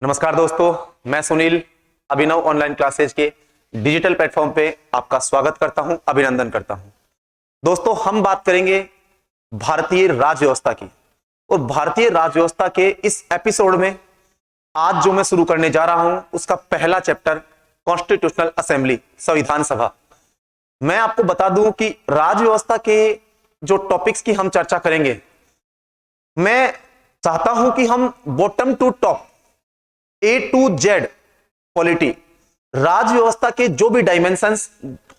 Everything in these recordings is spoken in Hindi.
नमस्कार दोस्तों, मैं सुनील अभिनव ऑनलाइन क्लासेज के डिजिटल प्लेटफॉर्म पे आपका स्वागत करता हूं, अभिनंदन करता हूं। दोस्तों, हम बात करेंगे भारतीय राज्य व्यवस्था की। और भारतीय राज्य व्यवस्था के इस एपिसोड में आज जो मैं शुरू करने जा रहा हूं उसका पहला चैप्टर कॉन्स्टिट्यूशनल असेंबली, संविधान सभा। मैं आपको बता दूं कि राज्य व्यवस्था के जो टॉपिक्स की हम चर्चा करेंगे, मैं चाहता हूं कि हम bottom to top A to Z polity, राज्य व्यवस्था के जो भी डायमेंशंस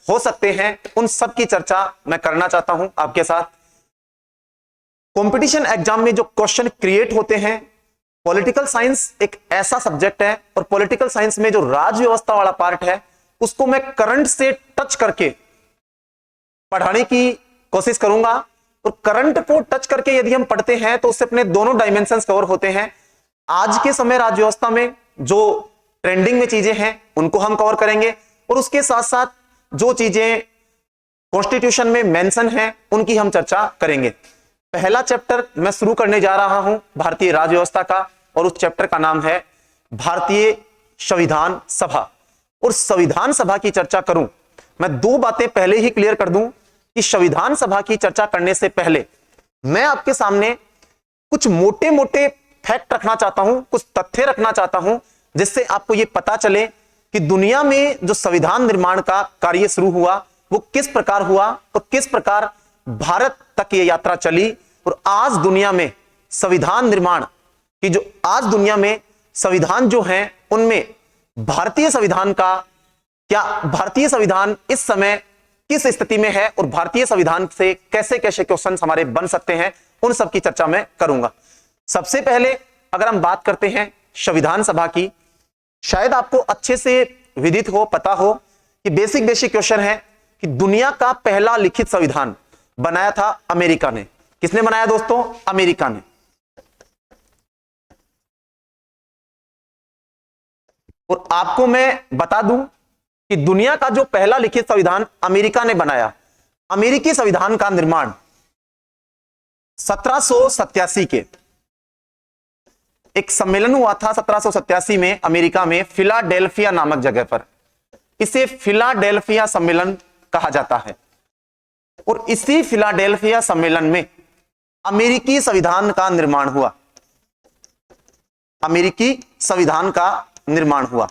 हो सकते हैं उन सब की चर्चा मैं करना चाहता हूं आपके साथ। कंपटीशन एग्जाम में जो क्वेश्चन क्रिएट होते हैं, पॉलिटिकल साइंस एक ऐसा सब्जेक्ट है और पॉलिटिकल साइंस में जो राज्य व्यवस्था वाला पार्ट है उसको मैं करंट से टच करके पढ़ाने की कोशिश करूंगा। और करंट को टच करके यदि हम पढ़ते हैं तो उससे अपने दोनों डायमेंशंस कवर होते हैं। आज के समय राज्य व्यवस्था में जो ट्रेंडिंग में चीजें हैं उनको हम कवर करेंगे और उसके साथ साथ जो चीजें कॉन्स्टिट्यूशन में मेंशन हैं उनकी हम चर्चा करेंगे। पहला चैप्टर मैं शुरू करने जा रहा हूं भारतीय राज्य व्यवस्था का, और उस चैप्टर का नाम है भारतीय संविधान सभा। और संविधान सभा की चर्चा करूं, मैं दो बातें पहले ही क्लियर कर दूं कि संविधान सभा की चर्चा करने से पहले मैं आपके सामने कुछ मोटे मोटे फैक्ट रखना चाहता हूं, कुछ तथ्य रखना चाहता हूं, जिससे आपको यह पता चले कि दुनिया में जो संविधान निर्माण का कार्य शुरू हुआ वो किस प्रकार हुआ और किस प्रकार भारत तक ये यात्रा चली। और आज दुनिया में संविधान निर्माण की जो आज दुनिया में संविधान जो हैं उनमें भारतीय संविधान का क्या, भारतीय संविधान इस समय किस स्थिति में है और भारतीय संविधान से कैसे कैसे क्वेश्चन हमारे बन सकते हैं, उन सब की चर्चा मैं करूंगा। सबसे पहले अगर हम बात करते हैं संविधान सभा की, शायद आपको अच्छे से विदित हो, पता हो कि बेसिक क्वेश्चन है कि दुनिया का पहला लिखित संविधान बनाया था अमेरिका ने। किसने बनाया दोस्तों? अमेरिका ने। और आपको मैं बता दूं कि दुनिया का जो पहला लिखित संविधान अमेरिका ने बनाया, अमेरिकी संविधान का निर्माण 1787 के एक सम्मेलन हुआ था 1787 में अमेरिका में फिलाडेल्फिया नामक जगह पर। इसे फिलाडेल्फिया सम्मेलन कहा जाता है। और इसी फिलाडेल्फिया सम्मेलन में अमेरिकी संविधान का निर्माण हुआ। अमेरिकी संविधान का निर्माण हुआ।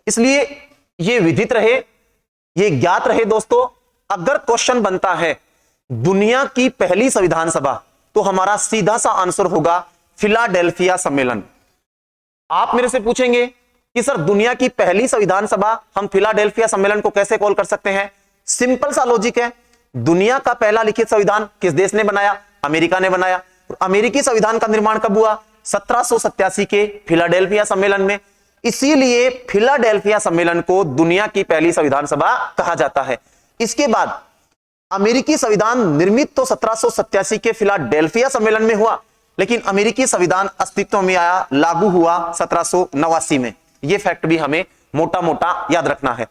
इसलिए यह विदित रहे, यह ज्ञात रहे दोस्तों, अगर क्वेश्चन बनता है दुनिया की पहली संविधान सभा तो हमारा सीधा सा आंसर होगा फिलाडेल्फिया सम्मेलन। आप मेरे से पूछेंगे कि सर दुनिया की पहली संविधान सभा हम फिलाडेल्फिया सम्मेलन को कैसे कॉल कर सकते हैं? सिंपल सा लॉजिक है। दुनिया का पहला लिखित संविधान किस देश ने बनाया? अमेरिका ने बनाया। और अमेरिकी संविधान का निर्माण कब हुआ? 1787 के फिलाडेल्फिया सम्मेलन में। इसीलिए फिलाडेल्फिया सम्मेलन को दुनिया की पहली संविधान सभा कहा जाता है। इसके बाद अमेरिकी संविधान निर्मित तो 1787 के फिलाडेल्फिया सम्मेलन में हुआ, लेकिन अमेरिकी संविधान अस्तित्व में आया, लागू हुआ 1789 में। यह फैक्ट भी हमें मोटा मोटा याद रखना है।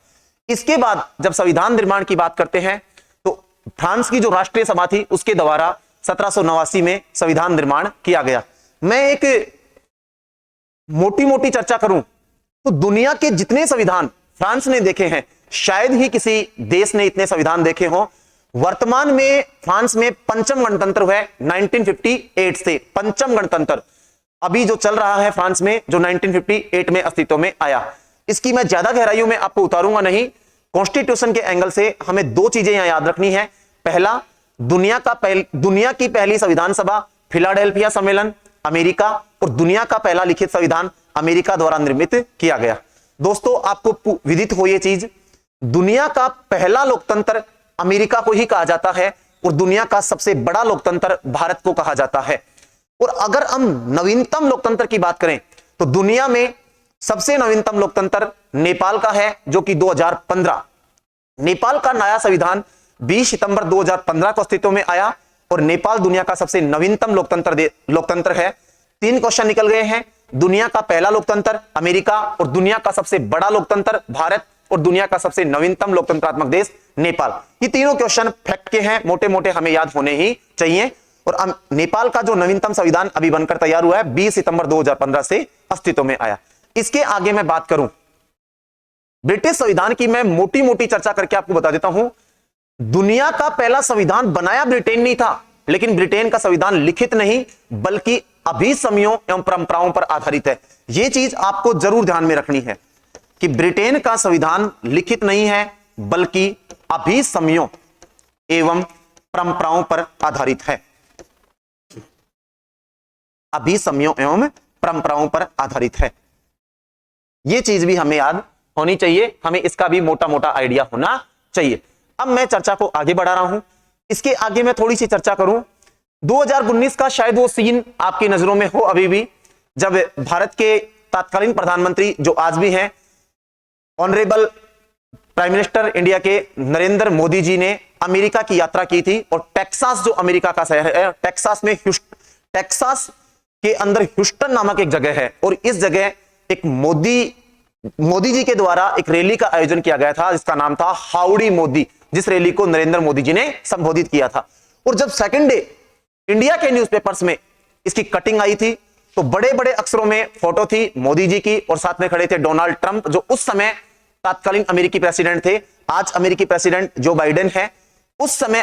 इसके बाद जब संविधान निर्माण की बात करते हैं तो फ्रांस की जो राष्ट्रीय सभा थी उसके द्वारा 1789 में संविधान निर्माण किया गया। मैं एक मोटी मोटी चर्चा करूं तो दुनिया के जितने संविधान फ्रांस ने देखे हैं, शायद ही किसी देश ने इतने संविधान देखे हों। वर्तमान में फ्रांस में पंचम गणतंत्र हुआ है 1958 से। पंचम गणतंत्र अभी जो चल रहा है फ्रांस में, जो 1958 में अस्तित्व में आया। इसकी मैं ज्यादा गहराइयों में आपको उतारूंगा नहीं। कॉन्स्टिट्यूशन के एंगल से हमें दो चीजें यहां याद रखनी है। पहला, दुनिया की पहली संविधान सभा फिलाडेल्फिया सम्मेलन अमेरिका, और दुनिया का पहला लिखित संविधान अमेरिका द्वारा निर्मित किया गया। दोस्तों, आपको विदित हो यह चीज, दुनिया का पहला लोकतंत्र अमेरिका को ही कहा जाता है और दुनिया का सबसे बड़ा लोकतंत्र भारत को कहा जाता है। और अगर हम नवीनतम लोकतंत्र की बात करें तो दुनिया में सबसे नवीनतम लोकतंत्र नेपाल का है, जो कि 2015। नेपाल का नया संविधान 20 सितंबर 2015 को अस्तित्व में आया और नेपाल दुनिया का सबसे नवीनतम लोकतंत्र है। 3 क्वेश्चन निकल गए हैं। दुनिया का पहला लोकतंत्र अमेरिका, और दुनिया का सबसे बड़ा लोकतंत्र भारत, और दुनिया का सबसे नवीनतम लोकतंत्रात्मक देश नेपाल। ये तीनों क्वेश्चन फैक्ट के हैं, मोटे मोटे हमें याद होने ही चाहिए। और नेपाल का जो नवीनतम संविधान अभी बनकर तैयार हुआ है 20 सितंबर 2015 से अस्तित्व में आया। इसके आगे मैं बात करूं ब्रिटिश संविधान की, मैं मोटी मोटी चर्चा करके आपको बता देता हूं। दुनिया का पहला संविधान बनाया ब्रिटेन नहीं था, लेकिन ब्रिटेन का संविधान लिखित नहीं बल्कि अभिसमयों एवं परंपराओं पर आधारित है। यह चीज आपको जरूर ध्यान में रखनी है कि ब्रिटेन का संविधान लिखित नहीं है बल्कि अभिसमयों एवं परंपराओं पर आधारित है। अभिसमयों एवं परंपराओं पर आधारित है। यह चीज भी हमें याद होनी चाहिए, हमें इसका भी मोटा मोटा आइडिया होना चाहिए। अब मैं चर्चा को आगे बढ़ा रहा हूं। इसके आगे मैं थोड़ी सी चर्चा करूं 2019 का, शायद वो सीन आपकी नजरों में हो अभी भी, जब भारत के तत्कालीन प्रधानमंत्री जो आज भी हैं ऑनरेबल प्राइम मिनिस्टर इंडिया के नरेंद्र मोदी जी ने अमेरिका की यात्रा की थी। और टेक्सास जो अमेरिका का शहर है, टेक्सास के अंदर ह्यूस्टन नामक एक जगह है, और इस जगह एक मोदी जी के द्वारा एक रैली का आयोजन किया गया था जिसका नाम था हाउडी मोदी, जिस रैली को नरेंद्र मोदी जी ने संबोधित किया था। और जब सेकंड डे इंडिया के न्यूज़पेपर्स में इसकी कटिंग आई थी तो बड़े बड़े अक्षरों में फोटो थी मोदी जी की, और साथ में खड़े थे डोनाल्ड ट्रंप जो उस समय तत्कालीन अमेरिकी प्रेसिडेंट थे। आज अमेरिकी प्रेसिडेंट जो बाइडेन है, उस समय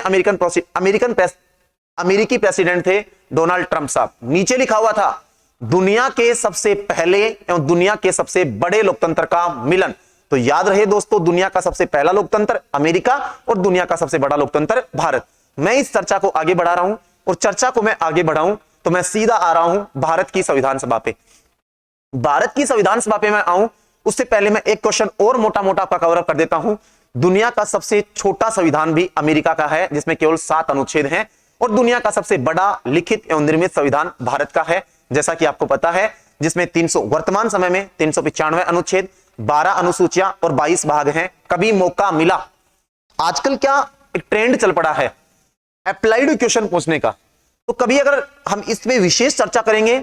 अमेरिकी प्रेसिडेंट थे डोनाल्ड ट्रंप साहब। नीचे लिखा हुआ था दुनिया के सबसे पहले एवं दुनिया के सबसे बड़े लोकतंत्र का मिलन। तो याद रहे दोस्तों, दुनिया का सबसे पहला लोकतंत्र अमेरिका और दुनिया का सबसे बड़ा लोकतंत्र भारत। मैं इस चर्चा को आगे बढ़ा रहा हूं, और चर्चा को मैं आगे बढ़ाऊं तो मैं सीधा आ रहा हूं भारत की संविधान सभा पे। भारत की संविधान सभा पे मैं आऊं उससे पहले मैं एक क्वेश्चन और मोटा मोटा आपका कवर अप कर देता हूं। दुनिया का सबसे छोटा संविधान भी अमेरिका का है जिसमें केवल 7 अनुच्छेद हैं, और दुनिया का सबसे बड़ा लिखित एवं निर्मित संविधान भारत का है, जैसा कि आपको पता है, जिसमें 300 वर्तमान समय में 395 अनुच्छेद, 12 अनुसूचियां और 22 भाग हैं। कभी मौका मिला, आजकल क्या एक ट्रेंड चल पड़ा है अप्लाइड क्वेश्चन पूछने का, तो कभी अगर हम इसमें विशेष चर्चा करेंगे।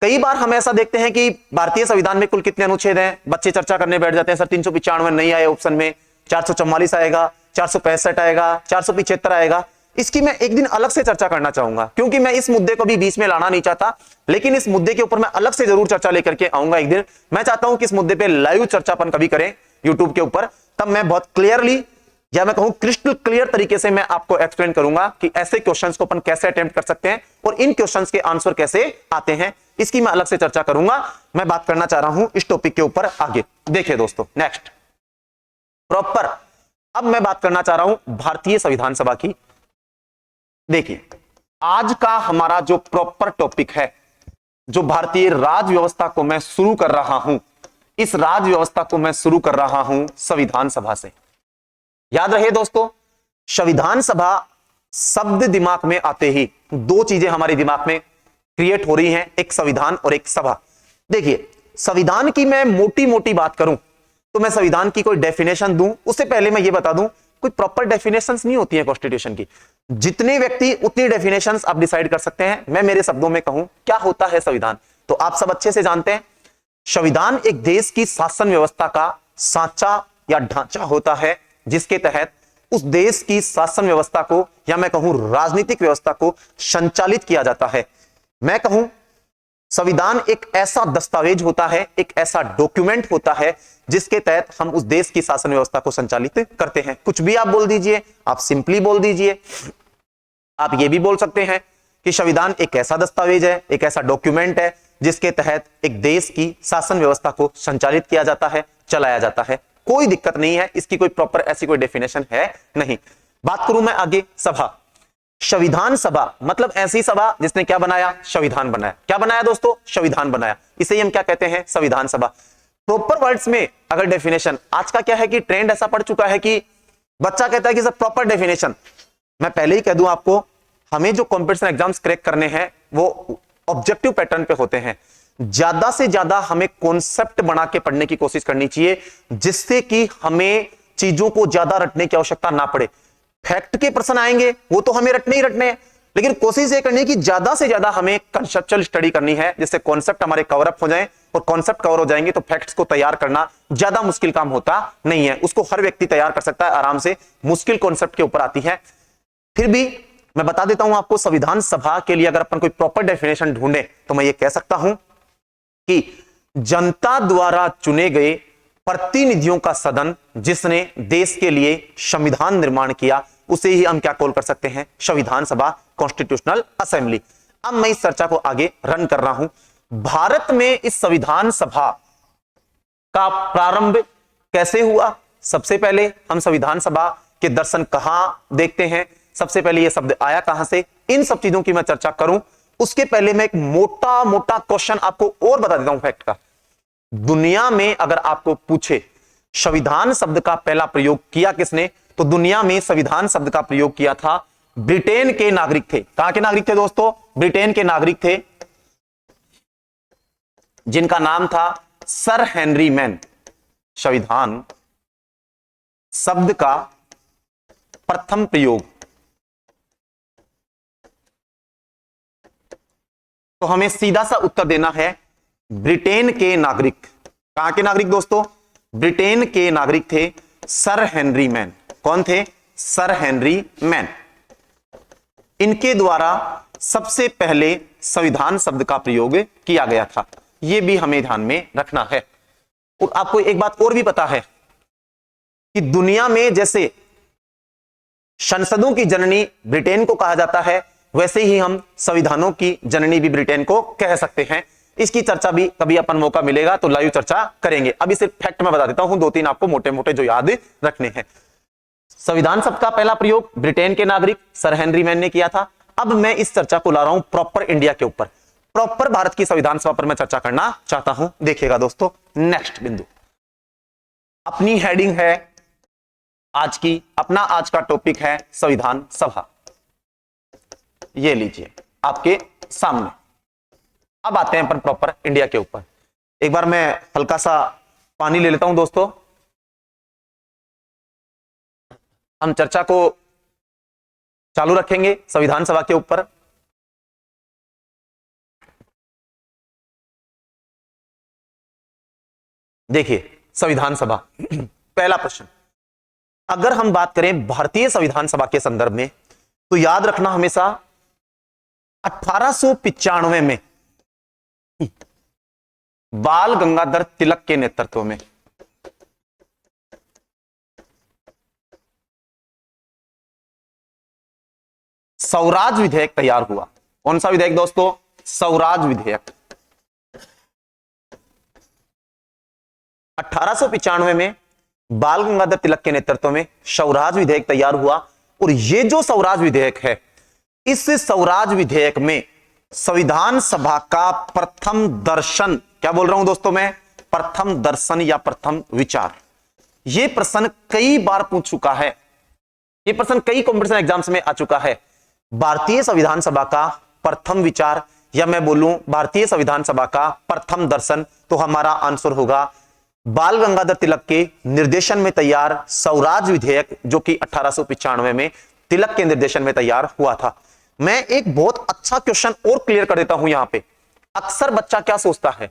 कई बार हम ऐसा देखते हैं कि भारतीय संविधान में कुल कितने अनुच्छेद हैं, बच्चे चर्चा करने बैठ जाते हैं, सर 395 नहीं आए ऑप्शन में, 444 आएगा, 465 आएगा, 475 आएगा। इसकी मैं एक दिन अलग से चर्चा करना चाहूंगा, क्योंकि मैं इस मुद्दे को भी बीच में लाना नहीं चाहता, लेकिन इस मुद्दे के ऊपर मैं अलग से जरूर चर्चा लेकर के आऊंगा एक दिन। मैं चाहता हूं कि इस मुद्दे पे लाइव चर्चा अपन कभी करें यूट्यूब के ऊपर, तब मैं बहुत क्लियरली, या मैं कहूं क्रिस्टल क्लियर तरीके से मैं आपको एक्सप्लेन करूंगा कि ऐसे क्वेश्चंस को अपन कैसे अटेम्प्ट कर सकते हैं और इन क्वेश्चंस के आंसर कैसे आते हैं। इसकी मैं अलग से चर्चा करूंगा। मैं बात करना चाह रहा हूं इस टॉपिक के ऊपर आगे। देखिए दोस्तों, नेक्स्ट प्रॉपर, अब मैं बात करना चाह रहा हूं भारतीय संविधान सभा की। देखिए, आज का हमारा जो प्रॉपर टॉपिक है, जो भारतीय राज व्यवस्था को मैं शुरू कर रहा हूं, इस राज व्यवस्था को मैं शुरू कर रहा हूं संविधान सभा से। याद रहे दोस्तों, संविधान सभा शब्द दिमाग में आते ही 2 चीजें हमारे दिमाग में क्रिएट हो रही हैं, एक संविधान और एक सभा। देखिए, संविधान की मैं मोटी मोटी बात करूं तो मैं संविधान की कोई डेफिनेशन दूं, उससे पहले मैं ये बता दूं कोई प्रॉपर डेफिनेशंस नहीं होती है कॉन्स्टिट्यूशन की। जितने व्यक्ति उतनी डेफिनेशंस आप डिसाइड कर सकते हैं। मैं मेरे शब्दों में कहूं क्या होता है संविधान, तो आप सब अच्छे से जानते हैं। संविधान एक देश की शासन व्यवस्था का सांचा या ढांचा होता है, जिसके तहत उस देश की शासन व्यवस्था को, या मैं कहूं राजनीतिक व्यवस्था को संचालित किया जाता है। मैं कहूं संविधान एक ऐसा दस्तावेज होता है, एक ऐसा डॉक्यूमेंट होता है जिसके तहत हम उस देश की शासन व्यवस्था को संचालित करते हैं। कुछ भी आप बोल दीजिए, आप सिंपली बोल दीजिए, आप ये भी बोल सकते हैं कि संविधान एक ऐसा दस्तावेज है, एक ऐसा डॉक्यूमेंट है जिसके तहत एक देश की शासन व्यवस्था को संचालित किया जाता है, चलाया जाता है। कोई दिक्कत नहीं है, इसकी कोई प्रॉपर ऐसी कोई डेफिनेशन है नहीं। बात करूं मैं आगे, सभा। संविधान सभा मतलब ऐसी सभा जिसने क्या बनाया, संविधान बनाया। क्या बनाया दोस्तों, संविधान बनाया। इसे हम क्या कहते हैं, संविधान सभा। प्रॉपर वर्ड्स में अगर डेफिनेशन, आज का क्या है कि ट्रेंड ऐसा पड़ चुका है कि बच्चा कहता है कि सर प्रॉपर डेफिनेशन। मैं पहले ही कह दूं आपको, हमें जो कॉम्पिटिशन एग्जाम्स क्रैक करने हैं वो ऑब्जेक्टिव पैटर्न पे होते हैं। ज्यादा से ज्यादा हमें कॉन्सेप्ट बना के पढ़ने की कोशिश करनी चाहिए, जिससे कि हमें चीजों को ज्यादा रटने की आवश्यकता ना पड़े। फैक्ट के प्रश्न आएंगे, वो तो हमें रटने ही रटने हैं, लेकिन कोशिश ये करनी की ज्यादा से ज्यादा हमें कंसेप्चुअल स्टडी करनी है, जिससे कॉन्सेप्ट हमारे कवर अप हो जाएं, और कॉन्सेप्ट कवर हो जाएंगे तो फैक्ट्स को तैयार करना ज्यादा मुश्किल काम होता नहीं है। उसको हर व्यक्ति तैयार कर सकता है आराम से, मुश्किल कॉन्सेप्ट के ऊपर आती है। फिर भी मैं बता देता हूं आपको, संविधान सभा के लिए अगर अपन कोई प्रॉपर डेफिनेशन ढूंढे तो मैं ये कह सकता हूं कि जनता द्वारा चुने गए प्रतिनिधियों का सदन जिसने देश के लिए संविधान निर्माण किया, उसे ही हम क्या कॉल कर सकते हैं, संविधान सभा, कॉन्स्टिट्यूशनल असेंबली। अब मैं इस चर्चा को आगे रन कर रहा हूं। भारत में इस संविधान सभा का प्रारंभ कैसे हुआ? सबसे पहले हम संविधान सभा के दर्शन कहां देखते हैं, सबसे पहले यह शब्द आया कहां से, इन सब चीजों की मैं चर्चा करूं उसके पहले मैं एक मोटा मोटा क्वेश्चन आपको और बता देता हूं फैक्ट का। दुनिया में अगर आपको पूछे संविधान शब्द का पहला प्रयोग किया किसने, तो दुनिया में संविधान शब्द का प्रयोग किया था ब्रिटेन के नागरिक थे। कहां के नागरिक थे दोस्तों? ब्रिटेन के नागरिक थे, जिनका नाम था सर हेनरी मैन। संविधान शब्द का प्रथम प्रयोग, तो हमें सीधा सा उत्तर देना है ब्रिटेन के नागरिक। कहां के नागरिक दोस्तों? ब्रिटेन के नागरिक थे सर हेनरी मैन। कौन थे? Sir Henry man. इनके द्वारा सबसे पहले संविधान शब्द का प्रयोग किया गया था, यह भी हमें ध्यान में रखना है। और आपको एक बात और भी पता है कि दुनिया में जैसे संसदों की जननी ब्रिटेन को कहा जाता है, वैसे ही हम संविधानों की जननी भी ब्रिटेन को कह सकते हैं। इसकी चर्चा भी कभी अपन मौका मिलेगा तो लाइव चर्चा करेंगे। अभी सिर्फ फैक्ट मैं बता देता हूं, दो तीन आपको मोटे मोटे जो याद रखने हैं। संविधान शब्द का पहला प्रयोग ब्रिटेन के नागरिक सर हेनरी मैन ने किया था। अब मैं इस चर्चा को ला रहा हूं प्रॉपर इंडिया के ऊपर, प्रॉपर भारत की संविधान सभा पर मैं चर्चा करना चाहता हूं। देखिएगा दोस्तों, नेक्स्ट बिंदु अपनी हेडिंग है आज की, अपना आज का टॉपिक है संविधान सभा। ये लीजिए आपके सामने। अब आते हैं अपन प्रॉपर इंडिया के ऊपर। एक बार मैं हल्का सा पानी ले लेता हूं दोस्तों, हम चर्चा को चालू रखेंगे संविधान सभा के ऊपर। देखिए संविधान सभा, पहला प्रश्न, अगर हम बात करें भारतीय संविधान सभा के संदर्भ में तो याद रखना हमेशा 1895 में बाल गंगाधर तिलक के नेतृत्व में स्वराज विधेयक तैयार हुआ। कौन सा विधेयक दोस्तों? स्वराज विधेयक। 1895 में बाल गंगाधर तिलक के नेतृत्व में स्वराज विधेयक तैयार हुआ। और यह जो स्वराज विधेयक है, इस स्वराज विधेयक में संविधान सभा का प्रथम दर्शन, क्या बोल रहा हूं दोस्तों मैं, प्रथम दर्शन या प्रथम विचार। यह प्रश्न कई बार पूछ चुका है, यह प्रश्न कई कॉम्पिटिशन एग्जाम्स में आ चुका है। भारतीय संविधान सभा का प्रथम विचार, या मैं बोलूं भारतीय संविधान सभा का प्रथम दर्शन, तो हमारा आंसर होगा बाल गंगाधर तिलक के निर्देशन में तैयार स्वराज विधेयक, जो कि 1895 में तिलक के निर्देशन में तैयार हुआ था। मैं एक बहुत अच्छा क्वेश्चन और क्लियर कर देता हूं यहां पे। अक्सर बच्चा क्या सोचता है,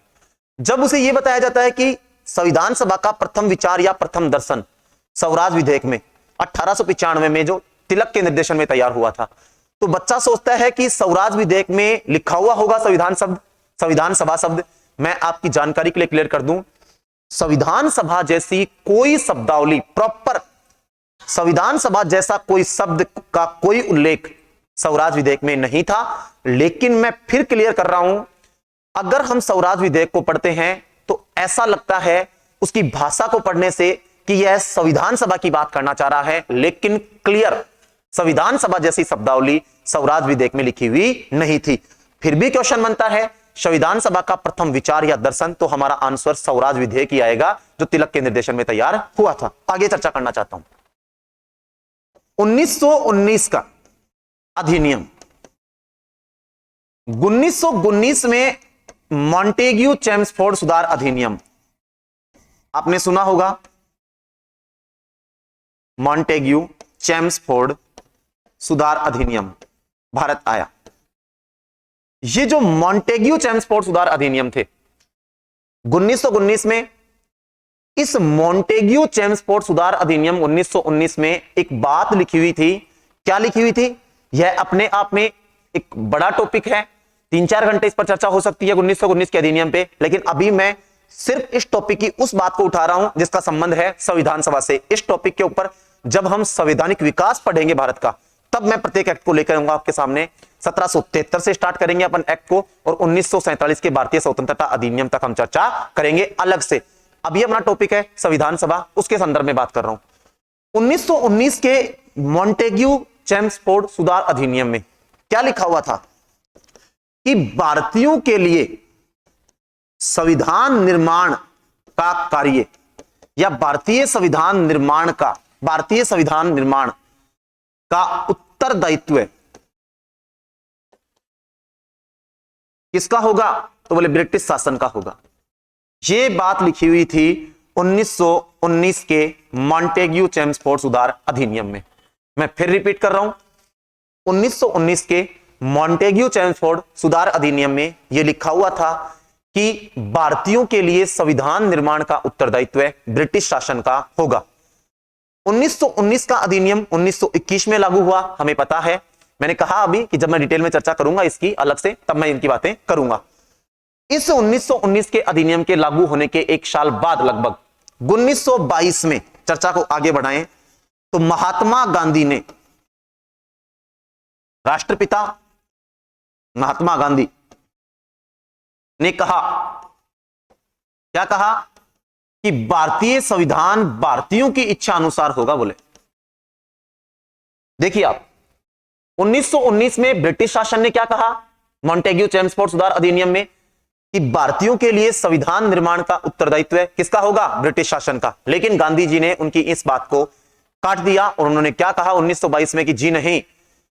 जब उसे यह बताया जाता है कि संविधान सभा का प्रथम विचार या प्रथम दर्शन स्वराज विधेयक में 1895 में जो तिलक के निर्देशन में तैयार हुआ था, तो बच्चा सोचता है कि स्वराज विधेयक में लिखा हुआ होगा संविधान शब्द, संविधान सभा शब्द। मैं आपकी जानकारी के लिए क्लियर कर दूं, संविधान सभा जैसी कोई शब्दावली, प्रॉपर संविधान सभा जैसा कोई शब्द का कोई उल्लेख स्वराज विधेयक में नहीं था। लेकिन मैं फिर क्लियर कर रहा हूं, अगर हम स्वराज विधेयक को पढ़ते हैं तो ऐसा लगता है उसकी भाषा को पढ़ने से कि यह संविधान सभा की बात करना चाह रहा है, लेकिन क्लियर संविधान सभा जैसी शब्दावली स्वराज विधेयक में लिखी हुई नहीं थी। फिर भी क्वेश्चन बनता है संविधान सभा का प्रथम विचार या दर्शन, तो हमारा आंसर स्वराज विधेयक ही आएगा जो तिलक के निर्देशन में तैयार हुआ था। आगे चर्चा करना चाहता हूं 1919 का अधिनियम। 1919 में मॉन्टेग्यू चेम्सफोर्ड सुधार अधिनियम, आपने सुना होगा, मॉन्टेग्यू चेम्सफोर्ड सुधार अधिनियम भारत आया। ये जो मॉन्टेग्यू चेम्सफोर्ड सुधार अधिनियम थे 1919 में, इस मॉन्टेग्यू चेम्सफोर्ड सुधार अधिनियम 1919 में एक बात लिखी हुई थी। क्या लिखी हुई थी? यह अपने आप में एक बड़ा टॉपिक है, 3-4 घंटे इस पर चर्चा हो सकती है 1919 के अधिनियम पे, लेकिन अभी मैं सिर्फ इस टॉपिक की उस बात को उठा रहा हूं जिसका संबंध है संविधान सभा से। इस टॉपिक के ऊपर जब हम संवैधानिक विकास पढ़ेंगे भारत का, तब मैं प्रत्येक एक्ट को लेकर आऊंगा आपके सामने। 1773 से स्टार्ट करेंगे अपन एक्ट को और 1947 के भारतीय स्वतंत्रता अधिनियम तक हम चर्चा करेंगे अलग से। अभी अपना टॉपिक है संविधान सभा, उसके संदर्भ में बात कर रहा हूं। 1919 के मॉन्टेग्यू चेम्सफोर्ड सुधार अधिनियम में क्या लिखा हुआ था कि भारतीयों के लिए संविधान निर्माण का कार्य या भारतीय संविधान निर्माण का उत्तरदायित्व किसका होगा? तो बोले ब्रिटिश शासन का होगा। यह बात लिखी हुई थी 1919 के मॉन्टेग्यू चेम्सफोर्ड सुधार अधिनियम में। मैं फिर रिपीट कर रहा हूं, 1919 के मॉन्टेग्यू चेम्सफोर्ड सुधार अधिनियम में यह लिखा हुआ था कि भारतीयों के लिए संविधान निर्माण का उत्तरदायित्व ब्रिटिश शासन का होगा। 1919 का अधिनियम 1921 में लागू हुआ, हमें पता है। मैंने कहा अभी कि जब मैं डिटेल में चर्चा करूंगा इसकी अलग से, तब मैं इनकी बातें करूंगा। इस 1919 के अधिनियम के लागू होने के एक साल बाद लगभग 1922 में, चर्चा को आगे बढ़ाएं तो महात्मा गांधी ने, राष्ट्रपिता महात्मा गांधी ने कहा, क्या कहा कि भारतीय संविधान भारतीयों की इच्छा अनुसार होगा। बोले देखिए आप, 1919 में ब्रिटिश शासन ने क्या कहा मॉन्टेग्यू चेम्सफोर्ड सुधार अधिनियम में कि भारतीयों के लिए संविधान निर्माण का उत्तरदायित्व किसका होगा? ब्रिटिश शासन का। लेकिन गांधी जी ने उनकी इस बात को काट दिया और उन्होंने क्या कहा 1922 में कि जी नहीं,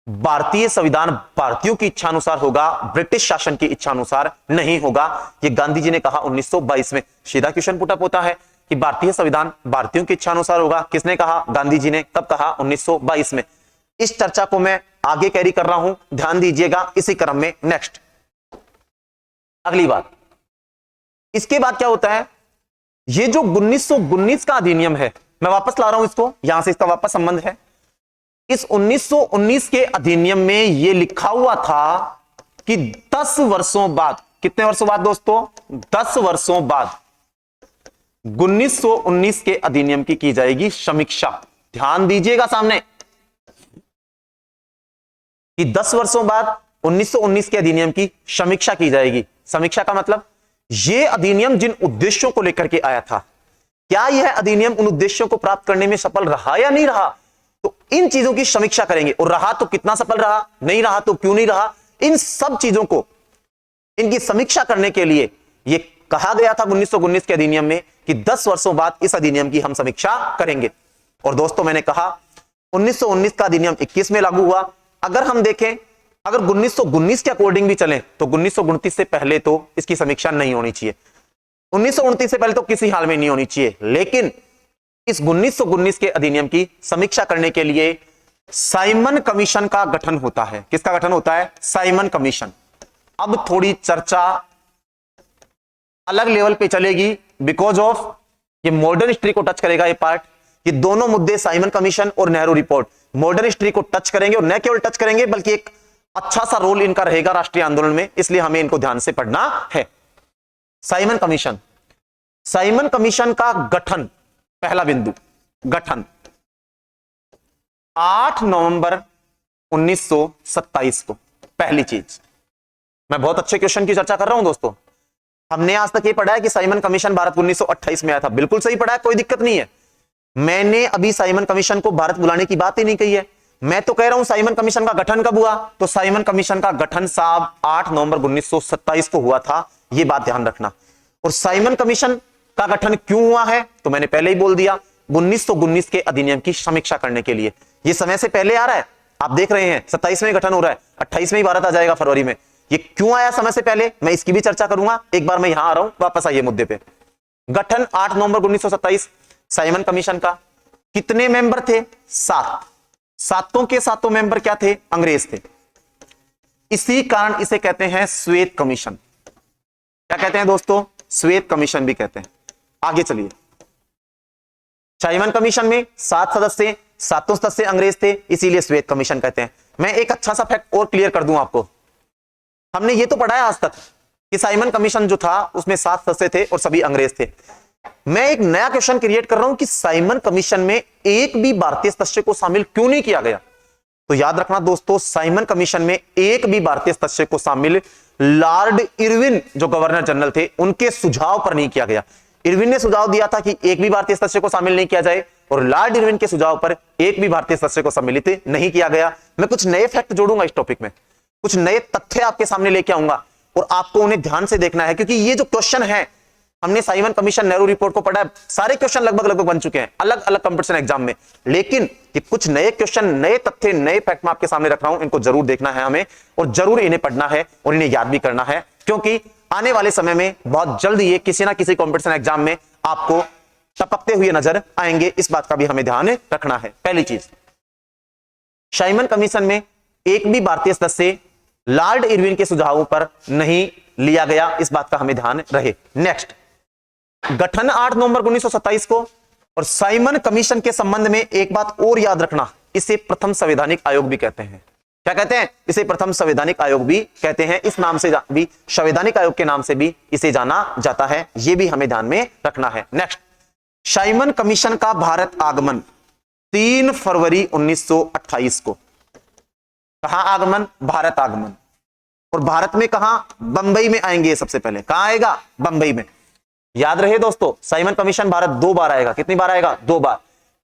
भारतीय संविधान भारतीयों की इच्छा अनुसार होगा, ब्रिटिश शासन की इच्छा अनुसार नहीं होगा। ये गांधी जी ने कहा 1922 में। सीधा क्वेश्चन पुटअप होता है कि भारतीय संविधान भारतीयों की इच्छा अनुसार होगा, किसने कहा? गांधी जी ने। कब कहा? 1922 में। इस चर्चा को मैं आगे कैरी कर रहा हूं, ध्यान दीजिएगा इसी क्रम में। नेक्स्ट अगली बात, इसके बाद क्या होता है, ये जो 1919 का अधिनियम है, मैं वापस ला रहा हूं इसको, यहां से इसका वापस संबंध है। इस 1919 के अधिनियम में यह लिखा हुआ था कि 10 वर्षों बाद, कितने वर्षों बाद दोस्तों? 10 वर्षों बाद 1919 के अधिनियम की जाएगी समीक्षा। ध्यान दीजिएगा सामने कि 10 वर्षों बाद 1919 के अधिनियम की समीक्षा की जाएगी। समीक्षा का मतलब यह अधिनियम जिन उद्देश्यों को लेकर के आया था, क्या यह अधिनियम उन उद्देश्यों को प्राप्त करने में सफल रहा या नहीं रहा, तो इन चीजों की समीक्षा करेंगे। और रहा तो कितना सफल रहा, नहीं रहा तो क्यों नहीं रहा, इन सब चीजों को, इनकी समीक्षा करने के लिए यह कहा गया था 1919 के अधिनियम में कि 10 वर्षों बाद इस अधिनियम की हम समीक्षा करेंगे। और दोस्तों मैंने कहा 1919 का अधिनियम 21 में लागू हुआ। अगर हम देखें, अगर 1919 के अकॉर्डिंग भी चलें तो 1929 से पहले तो इसकी समीक्षा नहीं होनी चाहिए, 1929 से पहले तो किसी हाल में नहीं होनी चाहिए। लेकिन इस 1919 के अधिनियम की समीक्षा करने के लिए साइमन कमीशन का गठन होता है। किसका गठन होता है? Simon commission. अब थोड़ी चर्चा अलग लेवल पे चलेगी, बिकॉज ऑफ ये मॉडर्न हिस्ट्री को टच करेगा ये पार्ट। ये दोनों मुद्दे, साइमन कमीशन और नेहरू रिपोर्ट, मॉडर्न हिस्ट्री को टच करेंगे और न केवल टच करेंगे बल्कि एक अच्छा सा रोल इनका रहेगा राष्ट्रीय आंदोलन में, इसलिए हमें इनको ध्यान से पढ़ना है। साइमन कमीशन, साइमन कमीशन का गठन, पहला बिंदु गठन 8 नवंबर 1927 को। पहली चीज, मैं बहुत अच्छे क्वेश्चन की चर्चा कर रहा हूं दोस्तों। हमने आज तक ये पढ़ा है कि साइमन कमीशन भारत 1928 में आया था, बिल्कुल सही पढ़ा है, कोई दिक्कत नहीं है। मैंने अभी साइमन कमीशन को भारत बुलाने की बात ही नहीं कही है। मैं तो कह रहा हूं साइमन कमीशन का गठन कब हुआ, तो साइमन कमीशन का गठन साहब 8 नवंबर 1927 को हुआ था, यह बात ध्यान रखना। और साइमन कमीशन का गठन क्यों हुआ है, तो मैंने पहले ही बोल दिया, 1919 के अधिनियम की समीक्षा करने के लिए। यह समय से पहले आ रहा है, आप देख रहे हैं 27 में गठन हो रहा है, 28 में ही भारत आ जाएगा फरवरी में। ये क्यों आया समय से पहले, मैं इसकी भी चर्चा करूंगा। एक बार मैं यहां आ रहा हूं, वापस आइए मुद्दे पे। गठन 8 नवंबर 1927 साइमन कमीशन का। कितने मेंबर थे? 7। सातों के सातों मेंबर क्या थे? अंग्रेज थे। इसी कारण इसे कहते हैं श्वेत कमीशन। क्या कहते हैं दोस्तों? श्वेत कमीशन भी कहते हैं। आगे चलिए, साइमन कमीशन में 7 सदस्य, सातों सदस्य अंग्रेज थे, इसीलिए श्वेत कमीशन कहते हैं। मैं एक अच्छा सा फैक्ट और क्लियर कर दूं आपको। हमने ये तो पढ़ा है आज तक कि साइमन कमीशन जो था उसमें 7 सदस्य थे और सभी अंग्रेज थे। मैं एक नया क्वेश्चन क्रिएट कर रहा हूं कि साइमन कमीशन में एक भी भारतीय सदस्य को शामिल क्यों नहीं किया गया। तो याद रखना दोस्तों, साइमन कमीशन में एक भी भारतीय सदस्य को शामिल लॉर्ड इरविन जो गवर्नर जनरल थे उनके सुझाव पर नहीं किया गया। इरविन ने सुझाव दिया था कि एक भी भारतीय सदस्य को शामिल नहीं किया जाए और लॉर्ड इरविन के सुझाव पर एक भी भारतीय सदस्य को सम्मिलित नहीं किया गया। मैं कुछ नए फैक्ट जोड़ूंगा इस टॉपिक में, कुछ नए तथ्य आपके सामने लेके आऊंगा और आपको उन्हें ध्यान से देखना है, क्योंकि ये जो क्वेश्चन है, हमने साइमन कमीशन नेहरू रिपोर्ट को पढ़ा है, सारे क्वेश्चन लगभग बन चुके हैं अलग अलग कंपटीशन एग्जाम में, लेकिन ये कुछ नए क्वेश्चन, नए तथ्य, नए फैक्ट मैं आपके सामने रख रहा हूं, इनको जरूर देखना है हमें और जरूर इन्हें पढ़ना है और इन्हें याद भी करना है, क्योंकि आने वाले समय में बहुत जल्द ये किसी ना किसी कंपटीशन एग्जाम में आपको टपकते हुए नजर आएंगे। इस बात का भी हमें ध्यान रखना है। पहली चीज, साइमन कमीशन में एक भी भारतीय सदस्य लॉर्ड इरविन के सुझावों पर नहीं लिया गया, इस बात का हमें ध्यान रहे। नेक्स्ट, गठन 8 नवंबर 1927 को, और साइमन कमीशन के संबंध में एक बात और याद रखना, इसे प्रथम संवैधानिक आयोग भी कहते हैं। क्या कहते हैं? इसे प्रथम संवैधानिक आयोग भी कहते हैं। इस नाम से भी, संवैधानिक आयोग के नाम से भी इसे जाना जाता है, यह भी हमें ध्यान में रखना है। नेक्स्ट, साइमन कमीशन का भारत आगमन 3 फरवरी 1928 को। कहां आगमन? भारत आगमन। और भारत में कहां? बंबई में आएंगे सबसे पहले। कहां आएगा? बंबई में। याद रहे दोस्तों, साइमन कमीशन भारत 2 बार आएगा। कितनी बार आएगा? 2 बार।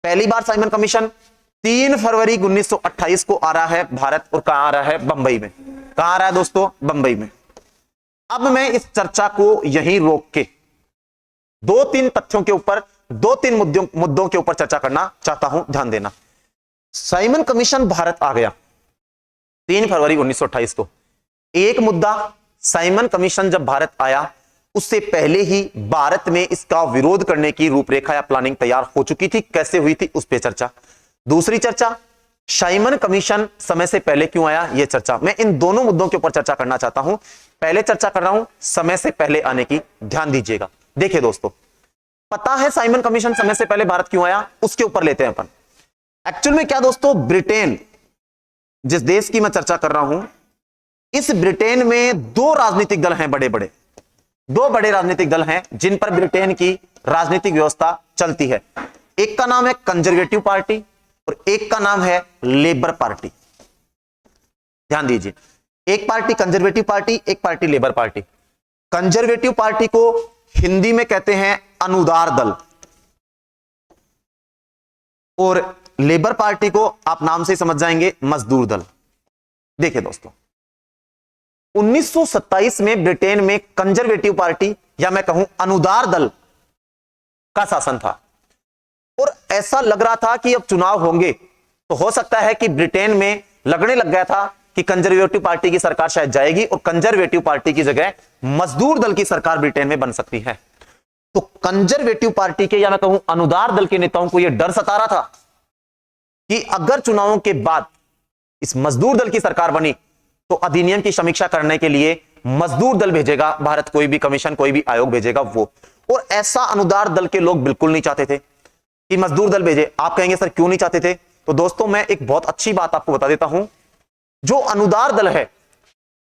पहली बार साइमन कमीशन 3 फरवरी 1928 को आ रहा है भारत, और कहां आ रहा है? बंबई में। कहां आ रहा है दोस्तों? बंबई में। अब मैं इस चर्चा को यहीं रोक के 2-3 तथ्यों के ऊपर, 2-3 मुद्दों के ऊपर चर्चा करना चाहता हूं, ध्यान देना। साइमन कमीशन भारत आ गया 3 फरवरी 1928 को। एक मुद्दा, साइमन कमीशन जब भारत आया उससे पहले ही भारत में इसका विरोध करने की रूपरेखा या प्लानिंग तैयार हो चुकी थी। कैसे हुई थी उस पर चर्चा। दूसरी चर्चा, साइमन कमीशन समय से पहले क्यों आया, यह चर्चा। मैं इन दोनों मुद्दों के ऊपर चर्चा करना चाहता हूं। पहले चर्चा कर रहा हूं समय से पहले आने की, ध्यान दीजिएगा। देखिए दोस्तों, पता है साइमन कमीशन समय से पहले भारत क्यों आया, उसके ऊपर लेते हैं अपन। एक्चुअल में क्या दोस्तों, ब्रिटेन, जिस देश की मैं चर्चा कर रहा हूं, इस ब्रिटेन में 2 राजनीतिक दल हैं, बड़े बड़े 2 बड़े राजनीतिक दल हैं जिन पर ब्रिटेन की राजनीतिक व्यवस्था चलती है। एक का नाम है कंजर्वेटिव पार्टी और एक का नाम है लेबर पार्टी। ध्यान दीजिए, एक पार्टी कंजर्वेटिव पार्टी, एक party labour party. Conservative party को हिंदी में कहते हैं अनुदार दल, और लेबर पार्टी को आप नाम से समझ जाएंगे मजदूर दल। देखिए दोस्तों, 1927 में ब्रिटेन में कंजर्वेटिव पार्टी, या मैं कहूं अनुदार दल का शासन था, और ऐसा लग रहा था कि अब चुनाव होंगे तो हो सकता है कि ब्रिटेन में लगने लग गया था कि कंजर्वेटिव पार्टी की सरकार शायद जाएगी और कंजर्वेटिव पार्टी की जगह मजदूर दल की सरकार ब्रिटेन में बन सकती है। तो कंजर्वेटिव पार्टी के, या मैं कहूं अनुदार दल के नेताओं को यह डर सता रहा था कि अगर चुनावों के बाद इस मजदूर दल की सरकार बनी तो अधिनियम की समीक्षा करने के लिए मजदूर दल भेजेगा भारत, कोई भी कमीशन, कोई भी आयोग भेजेगा वो। और ऐसा अनुदार दल के लोग बिल्कुल नहीं चाहते थे कि मजदूर दल भेजे। आप कहेंगे सर क्यों नहीं चाहते थे? तो दोस्तों, मैं एक बहुत अच्छी बात आपको बता देता हूं। जो अनुदार दल है,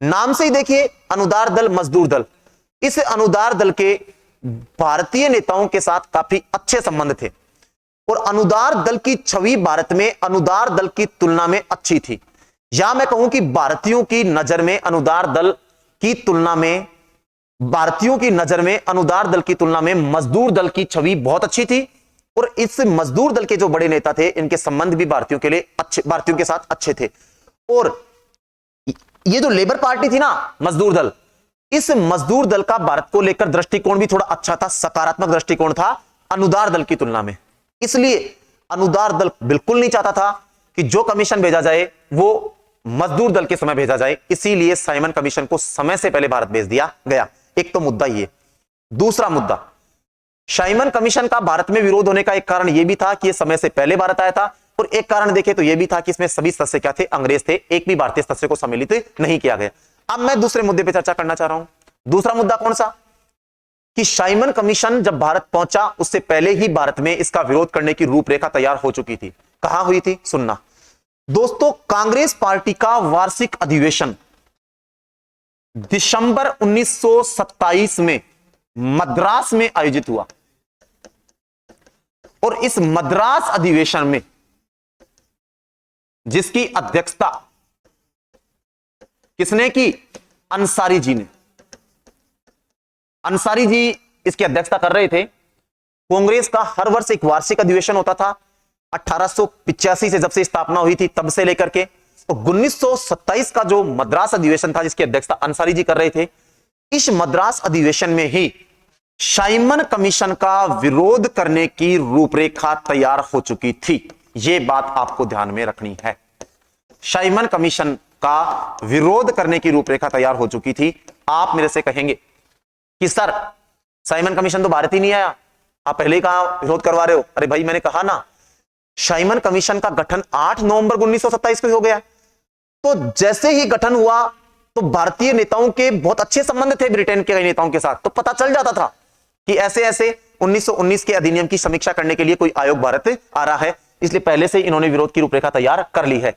नाम से ही देखिए, अनुदार दल, मजदूर दल, इस अनुदार दल के भारतीय नेताओं के साथ काफी अच्छे संबंध थे और अनुदार दल की छवि भारत में अनुदार दल की तुलना में अच्छी थी। या मैं कहूं कि भारतीयों की नजर में अनुदार दल की तुलना में, भारतीयों की नजर में अनुदार दल की तुलना में मजदूर दल की छवि बहुत अच्छी थी। और इस मजदूर दल के जो बड़े नेता थे, इनके संबंध भी भारतीयों के लिए अच्छे, भारतीयों के साथ अच्छे थे। और ये जो लेबर पार्टी थी ना, मजदूर दल, इस मजदूर दल का भारत को लेकर दृष्टिकोण भी थोड़ा अच्छा था, सकारात्मक दृष्टिकोण था अनुदार दल की तुलना में। इसलिए अनुदार दल बिल्कुल नहीं चाहता था कि जो कमीशन भेजा जाए वो मजदूर दल के समय भेजा जाए, इसीलिए साइमन कमीशन को समय से पहले भारत भेज दिया गया। एक तो मुद्दा ये। दूसरा मुद्दा, साइमन कमीशन का भारत में विरोध होने का एक कारण यह भी था कि यह समय से पहले भारत आया था, और एक कारण देखें तो यह भी था कि इसमें सभी सदस्य क्या थे? अंग्रेज थे। एक भी भारतीय सदस्य को सम्मिलित नहीं किया गया। अब मैं दूसरे मुद्दे पर चर्चा करना चाह रहा हूं। दूसरा मुद्दा कौन सा? कि साइमन कमीशन जब भारत पहुंचा उससे पहले ही भारत में इसका विरोध करने की रूपरेखा तैयार हो चुकी थी। कहां हुई थी? सुनना, दोस्तों, कांग्रेस पार्टी का वार्षिक अधिवेशन दिसंबर 1927 में मद्रास में आयोजित हुआ और इस मद्रास अधिवेशन में जिसकी अध्यक्षता किसने की? अंसारी जी ने। अंसारी जी इसकी अध्यक्षता कर रहे थे। कांग्रेस का हर वर्ष एक वार्षिक अधिवेशन होता था 1885 से, जब से स्थापना हुई थी तब से लेकर के, और 1927 का जो मद्रास अधिवेशन था जिसकी अध्यक्षता अंसारी जी कर रहे थे, इस मद्रास अधिवेशन में ही साइमन कमीशन का विरोध करने की रूपरेखा तैयार हो चुकी थी। यह बात आपको ध्यान में रखनी है। साइमन कमीशन का विरोध करने की रूपरेखा तैयार हो चुकी थी। आप मेरे से कहेंगे कि सर साइमन कमीशन तो भारत ही नहीं आया, आप पहले ही कहा विरोध करवा रहे हो। अरे भाई, मैंने कहा ना, साइमन कमीशन का गठन 8 नवंबर 1927 को हो गया। तो जैसे ही गठन हुआ तो भारतीय नेताओं के बहुत अच्छे संबंध थे ब्रिटेन के नेताओं के साथ, तो पता चल जाता था कि ऐसे ऐसे 1919 के अधिनियम की समीक्षा करने के लिए कोई आयोग भारत आ रहा है, इसलिए पहले से इन्होंने विरोध की रूपरेखा तैयार कर ली है।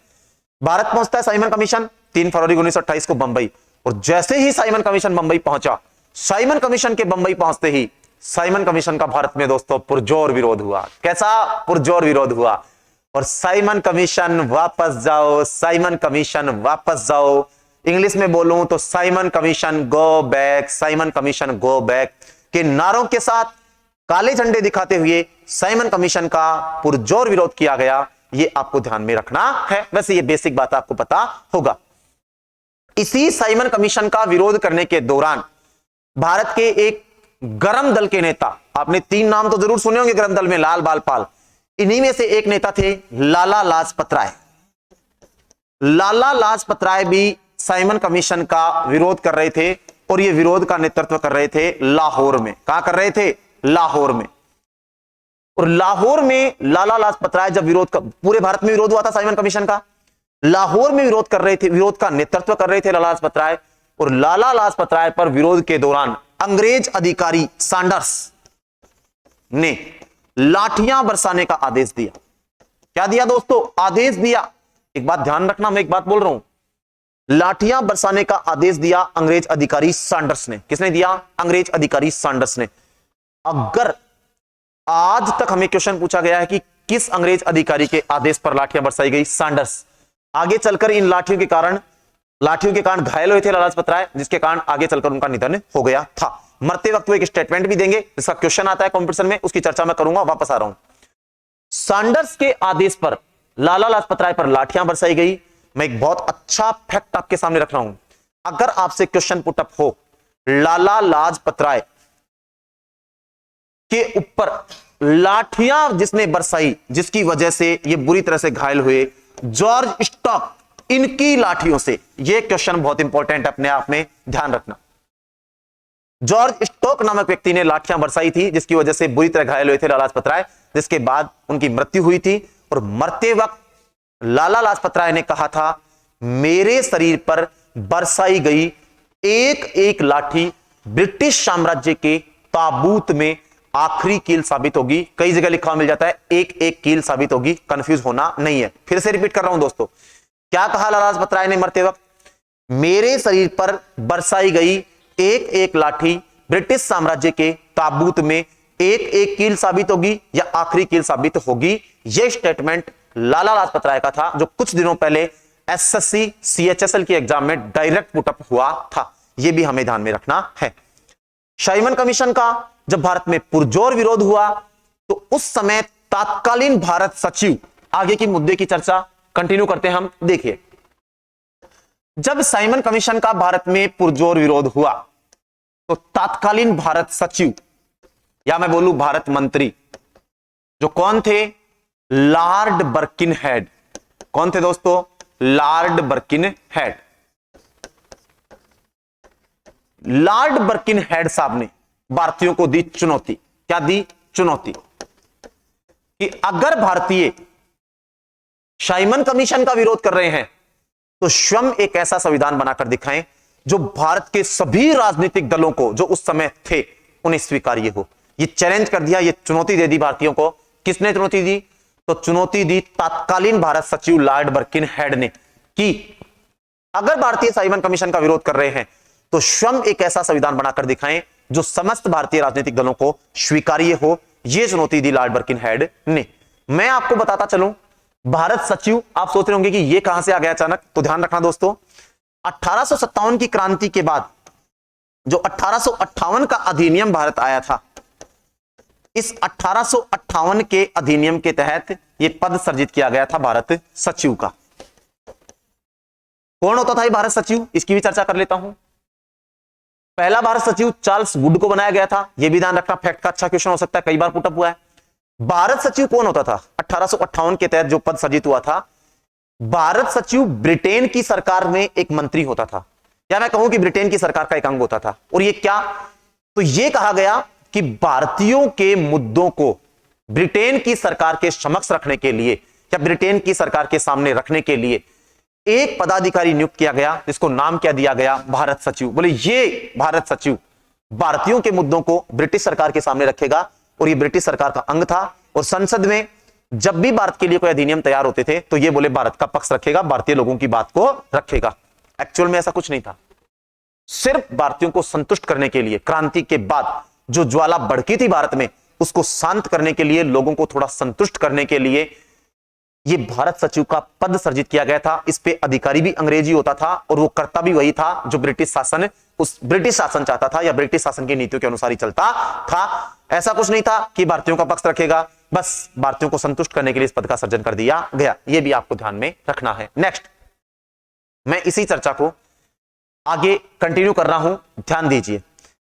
भारत पहुंचता है साइमन कमीशन 3 फरवरी 1928 को बंबई, और जैसे ही साइमन कमीशन बंबई पहुंचा, साइमन कमीशन के बंबई पहुंचते ही साइमन कमीशन का भारत में दोस्तों पुरजोर विरोध हुआ। कैसा पुरजोर विरोध हुआ? और साइमन कमीशन वापस जाओ, साइमन कमीशन वापस जाओ, इंग्लिश में बोलूं तो Simon commission go back, Simon commission go back के नारों के साथ काले झंडे दिखाते हुए साइमन कमीशन का पुरजोर विरोध किया गया। ये आपको ध्यान में रखना है। वैसे ये बेसिक बात आपको पता होगा। इसी साइमन कमीशन का विरोध करने के दौरान भारत के एक गरम दल के नेता, आपने 3 नाम तो जरूर सुने होंगे गरम दल में, लाल बाल पाल, इन्हीं में से एक नेता थे लाला लाजपत राय। लाला लाजपत राय भी साइमन कमीशन का विरोध कर रहे थे और ये विरोध का नेतृत्व कर रहे थे लाहौर में। कहां कर रहे थे? लाहौर में। और लाहौर में लाला लाजपत राय जब विरोध का, पूरे भारत में विरोध हुआ था साइमन कमीशन का, लाहौर में विरोध कर रहे थे, विरोध का नेतृत्व कर रहे थे लाला लाजपत राय। और लाला लाजपत राय पर विरोध के दौरान अंग्रेज अधिकारी सैंडर्स ने लाठियां बरसाने का आदेश दिया। क्या दिया दोस्तों? आदेश दिया। एक बात ध्यान रखना, मैं एक बात बोल रहा हूं, लाठियां बरसाने का आदेश दिया अंग्रेज अधिकारी सैंडर्स ने। किसने दिया? अंग्रेज अधिकारी सैंडर्स ने। अगर आज तक हमें क्वेश्चन पूछा गया है कि किस अंग्रेज अधिकारी के आदेश पर लाठियां बरसाई गई? सैंडर्स। आगे चलकर इन लाठियों के कारण घायल हुए थे लाला लाजपत राय, जिसके कारण आगे चलकर उनका निधन हो गया था। मरते वक्त वो एक स्टेटमेंट भी देंगे, जिसका क्वेश्चन आता है कॉम्पिटिशन में, उसकी चर्चा मैं करूंगा। वापस आ रहा हूं। सैंडर्स के आदेश पर लाला लाजपत राय पर लाठियां बरसाई गई। मैं एक बहुत अच्छा फैक्ट आपके सामने रख रहा हूं। अगर आपसे क्वेश्चन पुटअप हो, लाला लाजपत राय के ऊपर लाठियां जिसने बरसाई, जिसकी वजह से ये बुरी तरह से घायल हुए, जॉर्ज स्टॉक, इनकी लाठियों से। यह क्वेश्चन बहुत इंपॉर्टेंट अपने आप में ध्यान रखना। जॉर्ज स्टॉक नामक व्यक्ति ने लाठियां बरसाई थी, जिसकी वजह से बुरी तरह घायल हुए थे लाला लाजपत राय, जिसके बाद उनकी मृत्यु हुई थी। और मरते वक्त लाला लाजपत राय ने कहा था, मेरे शरीर पर बरसाई गई एक एक लाठी ब्रिटिश साम्राज्य के ताबूत में आखिरी कील साबित होगी। कई जगह लिखा मिल जाता है एक एक कील साबित होगी, कंफ्यूज होना नहीं है। फिर से रिपीट कर रहा हूं दोस्तों, क्या कहा लाला लाजपत राय ने मरते वक्त? मेरे शरीर पर बरसाई गई एक एक लाठी ब्रिटिश साम्राज्य के ताबूत में एक एक कील साबित होगी या आखिरी कील साबित होगी। यह स्टेटमेंट लाला लाजपत राय का था, जो कुछ दिनों पहले एसएससी सीएचएसएल की एग्जाम में डायरेक्ट पुटअप हुआ था। यह भी हमें ध्यान में रखना है। साइमन कमीशन का जब भारत में पुरजोर विरोध हुआ तो उस समय तत्कालीन भारत सचिव, आगे की मुद्दे की चर्चा कंटिन्यू करते हैं हम। देखिए, जब साइमन कमीशन का भारत में पुरजोर विरोध हुआ तो तत्कालीन भारत सचिव, या मैं बोलूं भारत मंत्री, जो कौन थे? लॉर्ड बर्किनहेड। कौन थे दोस्तों? लॉर्ड बर्किनहेड। लॉर्ड बर्किनहेड साहब ने भारतीयों को दी चुनौती। क्या दी? चुनौती कि अगर भारतीय साइमन कमीशन का विरोध कर रहे हैं तो स्वयं एक ऐसा संविधान बनाकर दिखाएं जो भारत के सभी राजनीतिक दलों को, जो उस समय थे, उन्हें स्वीकार्य हो। ये चैलेंज कर दिया, ये चुनौती दे दी भारतीयों को। किसने चुनौती दी? तो चुनौती दी तत्कालीन भारत सचिव लॉर्ड बर्किनहेड ने कि अगर भारतीय संविधान कमीशन का विरोध कर रहे हैं तो स्वयं एक ऐसा संविधान बनाकर दिखाएं जो समस्त भारतीय राजनीतिक दलों को स्वीकार्य हो। यह चुनौती दी लॉर्ड बर्किनहेड ने। मैं आपको बताता चलूं, भारत सचिव, आप सोच रहे होंगे कि यह कहां से आ गया अचानक, तो ध्यान रखना दोस्तों, 1857 की क्रांति के बाद जो 1858 का अधिनियम भारत आया था, इस 1858 के अधिनियम के तहत यह पद सृजित किया गया था भारत सचिव का। कौन होता था ये भारत सचिव, इसकी भी चर्चा कर लेता हूं। पहला भारत सचिव चार्ल्स वुड को बनाया गया था। यह भी ध्यान रखना, फैक्ट का अच्छा क्वेश्चन हो सकता है, कई बार पुटअप हुआ है। भारत सचिव कौन होता था 1858 के तहत जो पद सृजित हुआ था? भारत सचिव ब्रिटेन की सरकार में एक मंत्री होता था, या मैं कहूं कि ब्रिटेन की सरकार का एक अंग होता था। और ये क्या, तो यह कहा गया कि भारतीयों के मुद्दों को ब्रिटेन की सरकार के समक्ष रखने के लिए या ब्रिटेन की सरकार के सामने रखने के लिए एक पदाधिकारी नियुक्त किया गया, जिसको नाम क्या दिया गया? भारत सचिव। बोले ये भारत सचिव भारतीयों के मुद्दों को ब्रिटिश सरकार के सामने रखेगा, और ये ब्रिटिश सरकार का अंग था। और संसद में जब भी भारत के लिए कोई अधिनियम तैयार होते थे तो ये बोले भारत का पक्ष रखेगा, भारतीय लोगों की बात को रखेगा। एक्चुअल में ऐसा कुछ नहीं था, सिर्फ भारतीयों को संतुष्ट करने के लिए, क्रांति के बाद जो ज्वाला भड़की थी भारत में, उसको शांत करने के लिए, लोगों को थोड़ा संतुष्ट करने के लिए ये भारत सचिव का पद सृजित किया गया था। इस पे अधिकारी भी अंग्रेजी होता था, और वो करता भी वही था जो ब्रिटिश शासन चाहता था, या ब्रिटिश शासन की नीतियों के अनुसार ही चलता था। ऐसा कुछ नहीं था कि भारतीयों का पक्ष रखेगा, बस भारतीयों को संतुष्ट करने के लिए इस पद का सृजन कर दिया गया। यह भी आपको ध्यान में रखना है। नेक्स्ट, मैं इसी चर्चा को आगे कंटिन्यू कर रहा हूं, ध्यान दीजिए।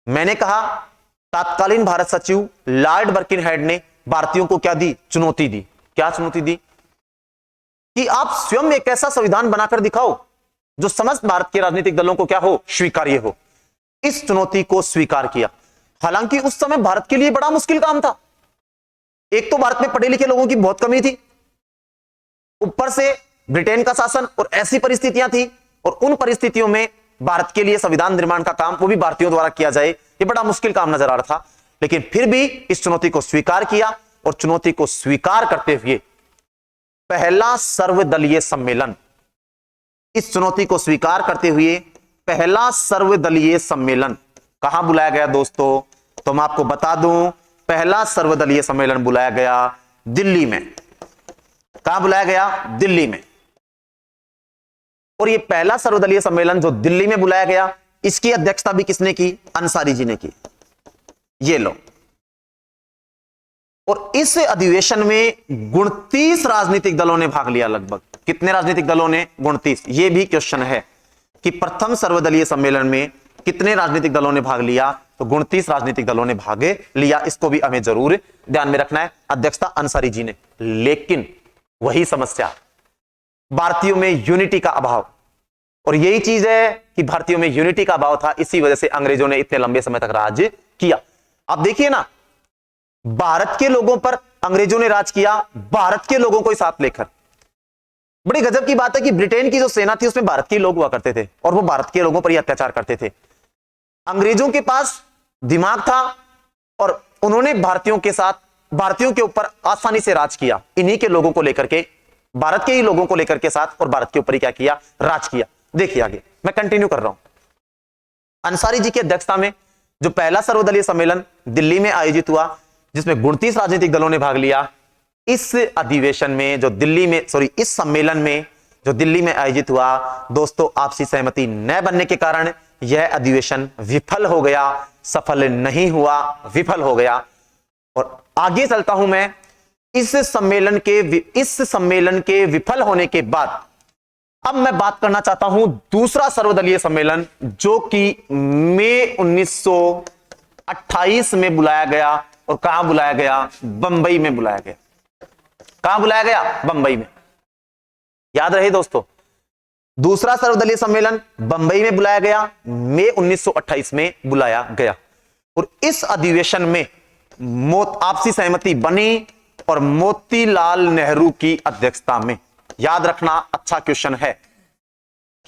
मैंने कहा तत्कालीन भारत सचिव लॉर्ड बर्किनहेड ने भारतीयों को क्या दी? चुनौती दी। क्या चुनौती दी? कि आप स्वयं एक ऐसा संविधान बनाकर दिखाओ जो समस्त भारत के राजनीतिक दलों को क्या हो? स्वीकार्य हो। इस चुनौती को स्वीकार किया। हालांकि उस समय भारत के लिए बड़ा मुश्किल काम था। एक तो भारत में पढ़े लिखे लोगों की बहुत कमी थी, ऊपर से ब्रिटेन का शासन, और ऐसी परिस्थितियां थी, और उन परिस्थितियों में भारत के लिए संविधान निर्माण का काम वो भी भारतीयों द्वारा किया जाए, ये बड़ा मुश्किल काम नजर आ रहा था। लेकिन फिर भी इस चुनौती को स्वीकार किया, और चुनौती को स्वीकार करते हुए पहला सर्वदलीय सम्मेलन, इस चुनौती को स्वीकार करते हुए पहला सर्वदलीय सम्मेलन कहां बुलाया गया दोस्तों? तो मैं आपको बता दूं, पहला सर्वदलीय सम्मेलन बुलाया गया दिल्ली में। कहां बुलाया गया? दिल्ली में। और ये पहला सर्वदलीय सम्मेलन जो दिल्ली में बुलाया गया, इसकी अध्यक्षता भी किसने की? अंसारी जी ने की। ये लो। और इस अधिवेशन में 29 राजनीतिक दलों ने भाग लिया। लगभग कितने राजनीतिक दलों ने? 29। यह भी क्वेश्चन है कि प्रथम सर्वदलीय सम्मेलन में कितने राजनीतिक दलों ने भाग लिया? तो 29 राजनीतिक दलों ने भाग लिया। इसको भी हमें जरूर ध्यान में रखना है। अध्यक्षता अंसारी जी ने। लेकिन वही समस्या, भारतीयों में यूनिटी का अभाव। और यही चीज है कि भारतीयों में यूनिटी का अभाव था, इसी वजह से अंग्रेजों ने इतने लंबे समय तक राज किया। अब देखिए ना, भारत के लोगों पर अंग्रेजों ने राज किया, भारत के लोगों को ही साथ लेकर। बड़ी गजब की बात है कि ब्रिटेन की जो सेना थी उसमें भारत के लोग हुआ करते थे, और वो भारत के लोगों पर ही अत्याचार करते थे। अंग्रेजों के पास दिमाग था, और उन्होंने भारतीयों के साथ, भारतीयों के ऊपर आसानी से राज किया। इन्हीं के लोगों को लेकर के, भारत के ही लोगों को लेकर के साथ, और भारत के ऊपर ही क्या किया? राज किया। देखिए आगे मैं कंटिन्यू कर रहा हूं। अंसारी जी की अध्यक्षता में जो पहला सर्वदलीय सम्मेलन दिल्ली में आयोजित हुआ, जिसमें 29 राजनीतिक दलों ने भाग लिया, इस अधिवेशन में जो दिल्ली में, इस सम्मेलन में जो दिल्ली में आयोजित हुआ, दोस्तों आपसी सहमति न बनने के कारण यह अधिवेशन विफल हो गया, सफल नहीं हुआ, विफल हो गया। और आगे चलता हूं मैं। इस सम्मेलन के विफल होने के बाद अब मैं बात करना चाहता हूं दूसरा सर्वदलीय सम्मेलन, जो कि मई 1928 में बुलाया गया। और कहां बुलाया गया? बंबई में बुलाया गया। कहां बुलाया गया? बंबई में। याद रहे दोस्तों, दूसरा सर्वदलीय सम्मेलन बंबई में बुलाया गया, मई 1928 में बुलाया गया। और इस अधिवेशन में आपसी सहमति बनी, और मोतीलाल नेहरू की अध्यक्षता में। याद रखना, अच्छा क्वेश्चन है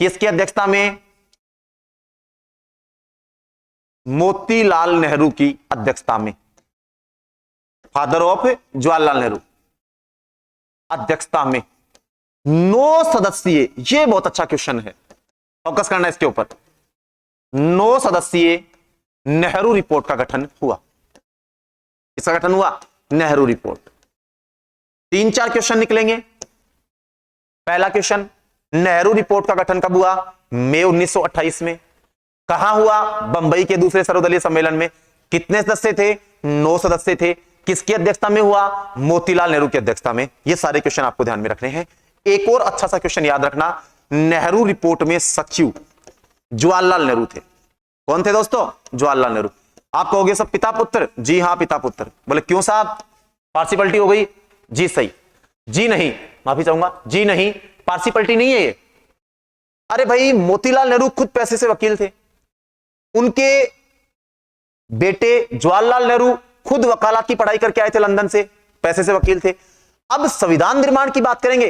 कि इसकी अध्यक्षता में मोतीलाल नेहरू की अध्यक्षता में, फादर ऑफ जवाहरलाल नेहरू। अध्यक्षता में 9 सदस्यीय, ये बहुत अच्छा क्वेश्चन है, फोकस करना इसके ऊपर। 9 सदस्यीय नेहरू रिपोर्ट का गठन हुआ। इसका गठन हुआ नेहरू रिपोर्ट। 3-4 क्वेश्चन निकलेंगे। पहला क्वेश्चन, नेहरू रिपोर्ट का गठन कब हुआ? मई 1928 में। कहां हुआ? बंबई के दूसरे सर्वदलीय सम्मेलन में। कितने सदस्य थे? 9 सदस्य थे। किसकी अध्यक्षता में हुआ? मोतीलाल नेहरू की अध्यक्षता में। ये सारे क्वेश्चन आपको ध्यान में रखने हैं। एक और अच्छा सा क्वेश्चन याद रखना, नेहरू रिपोर्ट में सचिव जवाहरलाल नेहरू थे। कौन थे दोस्तों? जवाहरलाल नेहरू। आप कहोगे सब पिता पुत्र? जी हां, पिता पुत्र। बोले क्यों साहब, पारसी पलटी हो गई? जी सही। जी नहीं, माफी चाहूंगा, जी नहीं, पारसी पलटी नहीं है ये। अरे भाई, मोतीलाल नेहरू खुद पैसे से वकील थे। उनके बेटे जवाहरलाल नेहरू खुद वकालत की पढ़ाई करके आए थे लंदन से, पैसे से वकील थे। अब संविधान निर्माण की बात करेंगे,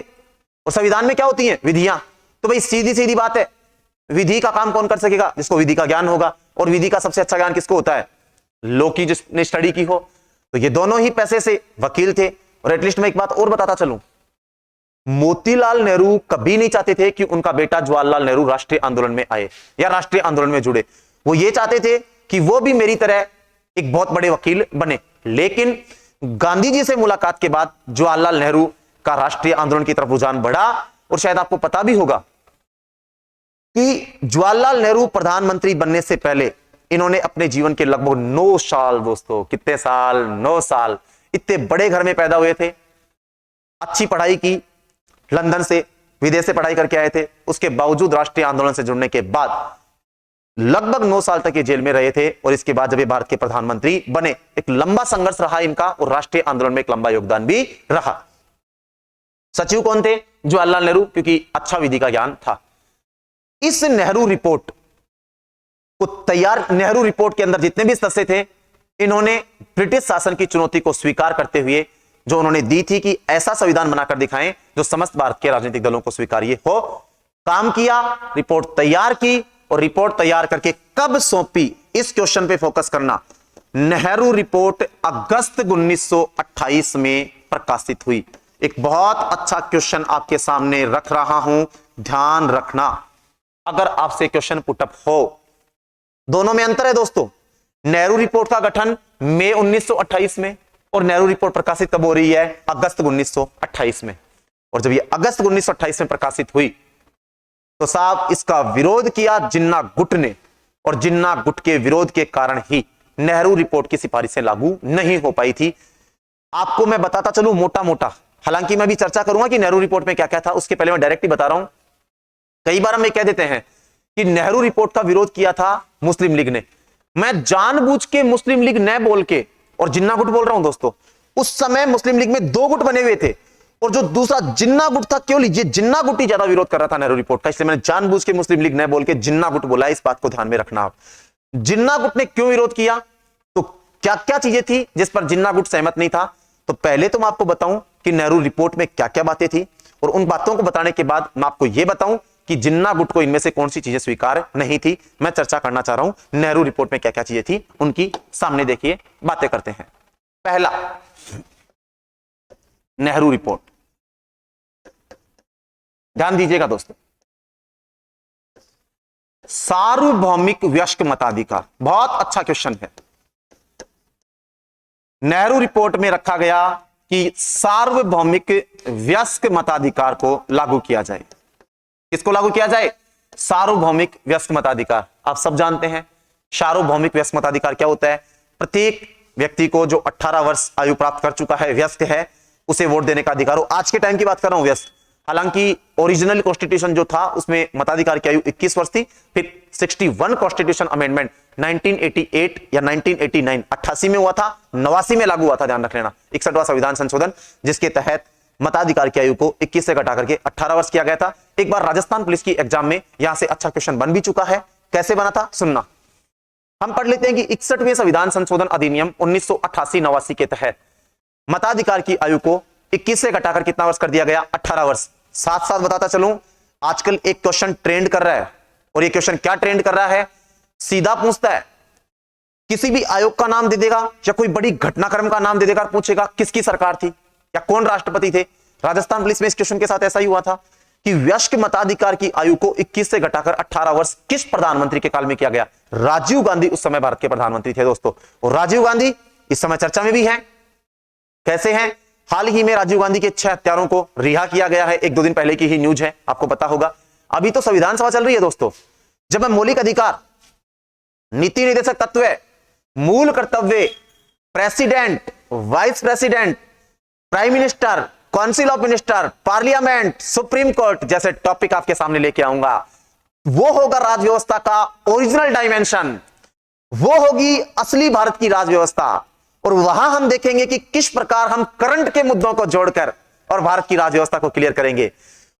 और संविधान में क्या होती हैं? विधियां। तो भाई सीधी सीधी बात है, विधि का काम कौन कर सकेगा? जिसको विधि का ज्ञान होगा। और विधि का सबसे अच्छा ज्ञान किसको होता है? लॉ की, जिसने स्टडी की हो। तो ये दोनों ही पैसे से वकील थे। और एटलीस्ट मैं एक बात और बताता चलूं, मोतीलाल नेहरू कभी नहीं चाहते थे कि उनका बेटा जवाहरलाल नेहरू राष्ट्रीय आंदोलन में आए या राष्ट्रीय आंदोलन में जुड़े। वो ये चाहते थे कि वो भी मेरी तरह एक बहुत बड़े वकील बने। लेकिन गांधी जी से मुलाकात के बाद जवाहरलाल नेहरू का राष्ट्रीय आंदोलन की तरफ रुझान बढ़ा। और शायद आपको पता भी होगा कि जवाहरलाल नेहरू प्रधानमंत्री बनने से पहले इन्होंने अपने जीवन के लगभग 9 साल, दोस्तों कितने साल? 9 साल, इतने बड़े घर में पैदा हुए थे, अच्छी पढ़ाई की, लंदन से, विदेश से पढ़ाई करके आए थे। उसके बावजूद राष्ट्रीय आंदोलन से जुड़ने के बाद लगभग 9 साल तक ये जेल में रहे थे। और इसके बाद जब ये भारत के प्रधानमंत्री बने, एक लंबा संघर्ष रहा इनका, और राष्ट्रीय आंदोलन में एक लंबा योगदान भी रहा। सचिव कौन थे? जवाहरलाल नेहरू, क्योंकि अच्छा विधि का ज्ञान था। इस नेहरू रिपोर्ट को तैयार, नेहरू रिपोर्ट के अंदर जितने भी सदस्य थे, इन्होंने ब्रिटिश शासन की चुनौती को स्वीकार करते हुए जो उन्होंने दी थी कि ऐसा संविधान बनाकर दिखाएं जो समस्त भारत के राजनीतिक दलों को स्वीकार्य हो, काम किया, रिपोर्ट तैयार की। और रिपोर्ट तैयार करके कब सौंपी, इस क्वेश्चन पे फोकस करना। नेहरू रिपोर्ट अगस्त 1928 में प्रकाशित हुई। एक बहुत अच्छा क्वेश्चन आपके सामने रख रहा हूं, ध्यान रखना। अगर आपसे क्वेश्चन पुटअप हो, दोनों में अंतर है दोस्तों। नेहरू रिपोर्ट का गठन मई 1928 में, और नेहरू रिपोर्ट प्रकाशित कब हो रही है? अगस्त 1928 में। और जब ये अगस्त 1928 में प्रकाशित हुई तो साहब इसका विरोध किया जिन्ना गुट ने, और जिन्ना गुट के विरोध के कारण ही नेहरू रिपोर्ट की सिफारिशें लागू नहीं हो पाई थी। आपको मैं बताता चलूं मोटा मोटा, हालांकि मैं भी चर्चा करूंगा कि नेहरू रिपोर्ट में क्या क्या था, उसके पहले मैं डायरेक्ट ही बता रहा हूं। कई बार हम ये कह देते हैं कि नेहरू रिपोर्ट का विरोध किया था मुस्लिम लीग ने। मैं जानबूझ के मुस्लिम लीग न बोल के और जिन्ना गुट बोल रहा हूं दोस्तों। उस समय मुस्लिम लीग में 2 गुट बने हुए थे, और जो दूसरा जिन्ना गुट था, केवल ये जिन्ना गुट ही ज्यादा विरोध कर रहा था नेहरू रिपोर्ट का, इसलिए मैंने जानबूझ के मुस्लिम लीग न बोल के जिन्ना गुट बोला। इस बात को ध्यान में रखना आप। जिन्ना गुट ने क्यों विरोध किया, तो क्या क्या चीजें थी जिस पर जिन्ना गुट सहमत नहीं था। तो पहले तो मैं आपको बताऊं कि नेहरू रिपोर्ट में क्या क्या बातें थी, और उन बातों को बताने के बाद मैं आपको यह बताऊं कि जिन्ना गुट को इनमें से कौन सी चीजें स्वीकार नहीं थी। मैं चर्चा करना चाह रहा हूं नेहरू रिपोर्ट में क्या क्या चीजें थी, उनकी सामने देखिए, बातें करते हैं। पहला, नेहरू रिपोर्ट, ध्यान दीजिएगा दोस्तों, सार्वभौमिक वयस्क मताधिकार। बहुत अच्छा क्वेश्चन है। नेहरू रिपोर्ट में रखा गया कि सार्वभौमिक वयस्क मताधिकार को लागू किया जाए। किसको लागू किया जाए? सार्वभौमिक वयस्क मताधिकार। आप सब जानते हैं सार्वभौमिक वयस्क मताधिकार क्या होता है। प्रत्येक व्यक्ति को जो 18 वर्ष आयु प्राप्त कर चुका है, वयस्क है, उसे वोट देने का अधिकार हो। आज के टाइम की बात कर रहा हूं वयस्क, हालांकि ओरिजिनल कॉन्स्टिट्यूशन जो था उसमें मताधिकार की आयु 21 वर्ष थी। फिर 61 कॉन्स्टिट्यूशन अमेंडमेंट 1988 या 1989 88 में हुआ था, 89 में लागू हुआ था, ध्यान रख लेना। 61वां संविधान संशोधन, जिसके तहत मताधिकार की आयु को 21 से घटा करके 18 वर्ष किया गया था। एक बार राजस्थान पुलिस की एग्जाम में यहां से अच्छा क्वेश्चन बन भी चुका है। कैसे बना था सुनना, हम पढ़ लेते हैं कि 61वें संविधान संशोधन अधिनियम 1988-89 के तहत मताधिकार की आयु को 21 से घटाकर कितना वर्ष कर दिया गया? 18 वर्ष। साथ साथ बताता चलूं, आजकल एक क्वेश्चन ट्रेंड कर रहा है, और ये क्वेश्चन क्या ट्रेंड कर रहा है? सीधा पूछता है, किसी भी आयोग का नाम दे देगा या कोई बड़ी घटनाक्रम का नाम दे देगा, पूछेगा किसकी सरकार थी या कौन राष्ट्रपति थे। राजस्थान पुलिस में इस क्वेश्चन के साथ ऐसा ही हुआ था कि वयस्क मताधिकार की आयु को 21 से घटाकर 18 वर्ष किस प्रधानमंत्री के काल में किया गया? राजीव गांधी उस समय भारत के प्रधानमंत्री थे दोस्तों, और राजीव गांधी इस समय चर्चा में भी हैं। कैसे हैं? हाल ही में राजीव गांधी के 6 हत्यारों को रिहा किया गया है, 1-2 दिन पहले की ही न्यूज है, आपको पता होगा। अभी तो संविधान सभा चल रही है दोस्तों, जब मैं मौलिक अधिकार, नीति निर्देशक तत्व, मूल कर्तव्य, president, vice president, prime minister, council of minister, parliament, supreme court जैसे टॉपिक आपके सामने लेके आऊंगा, वो होगा राजव्यवस्था का ओरिजिनल डायमेंशन, वो होगी असली भारत की राजव्यवस्था। और वहां हम देखेंगे कि किस प्रकार हम करंट के मुद्दों को जोड़कर और भारत की राजव्यवस्था को क्लियर करेंगे।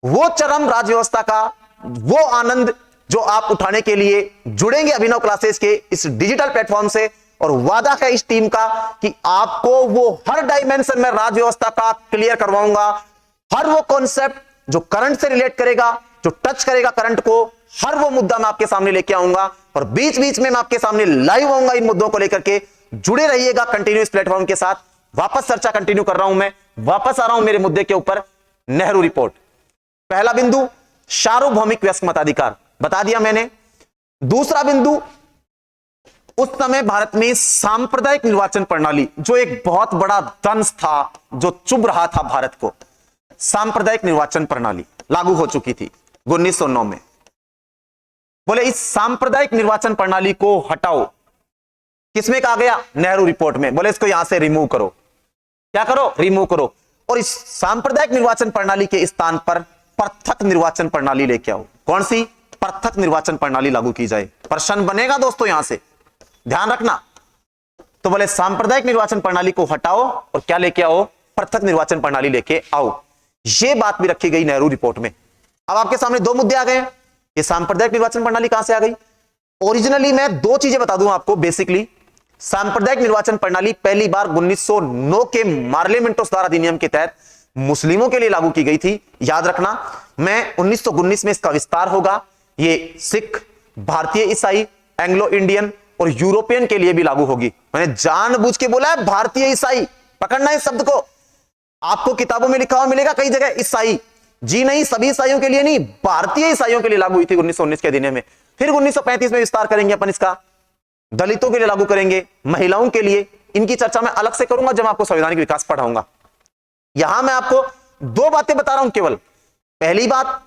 वो चरम राजव्यवस्था का वो आनंद जो आप उठाने के लिए जुड़ेंगे अभिनव क्लासेस के इस डिजिटल प्लेटफॉर्म से, और वादा है इस टीम का कि आपको वो हर डायमेंशन में राजव्यवस्था का क्लियर करवाऊंगा। हर वो कॉन्सेप्ट जो करंट से रिलेट करेगा, जो टच करेगा करंट को, हर वो मुद्दा मैं आपके सामने लेके आऊंगा, और बीच बीच में मैं आपके सामने लाइव आऊंगा इन मुद्दों को लेकर के। जुड़े रहिएगा कंटिन्यूस प्लेटफॉर्म के साथ। वापस चर्चा कंटिन्यू कर रहा हूं, मैं वापस आ रहा हूं मेरे मुद्दे के ऊपर। नेहरू रिपोर्ट, पहला बिंदु सार्वभौमिक वयस्क मताधिकार बता दिया मैंने। दूसरा बिंदु, उस समय भारत में सांप्रदायिक निर्वाचन प्रणाली, जो एक बहुत बड़ा दंश था जो चुभ रहा था भारत को, सांप्रदायिक निर्वाचन प्रणाली लागू हो चुकी थी 1909 में। बोले इस सांप्रदायिक निर्वाचन प्रणाली को हटाओ, किसमें कहा गया? नेहरू रिपोर्ट में। बोले इसको यहां से रिमूव करो। क्या करो? रिमूव करो, और इस सांप्रदायिक निर्वाचन प्रणाली के स्थान पर पृथक निर्वाचन प्रणाली लेके आओ। कौन सी? पृथक निर्वाचन प्रणाली लागू की जाए। प्रश्न बनेगा दोस्तों, यहां से ध्यान रखना। तो बोले सांप्रदायिक निर्वाचन प्रणाली को हटाओ और क्या लेके आओ? पृथक निर्वाचन प्रणाली लेके आओ। यह बात भी रखी गई नेहरू रिपोर्ट में। अब आपके सामने 2 मुद्दे आ गए। ये सांप्रदायिक निर्वाचन प्रणाली कहां से आ गई? ओरिजिनली मैं 2 चीजें बता दूं आपको। बेसिकली सांप्रदायिक निर्वाचन प्रणाली पहली बार 1909 के मार्लियामेंटो सुधार अधिनियम के तहत मुस्लिमों के लिए लागू की गई थी। याद रखना, मैं 1919 में इसका विस्तार होगा। ये सिख, भारतीय ईसाई, एंग्लो इंडियन और यूरोपियन के लिए भी लागू होगी। मैंने जानबूझ के बोला है भारतीय ईसाई, पकड़ना इस शब्द को। आपको किताबों में लिखा हुआ मिलेगा कई जगह ईसाई, जी नहीं, सभी ईसाइयों के लिए नहीं, भारतीय ईसाइयों के लिए लागू हुई थी 1919 के अधिनियम में। फिर 1935 में विस्तार करेंगे अपन इसका, दलितों के लिए लागू करेंगे, महिलाओं के लिए। इनकी चर्चा मैं अलग से करूंगा जब आपको संवैधानिक विकास पढ़ाऊंगा। यहां मैं आपको 2 बातें बता रहा हूं केवल। पहली बात,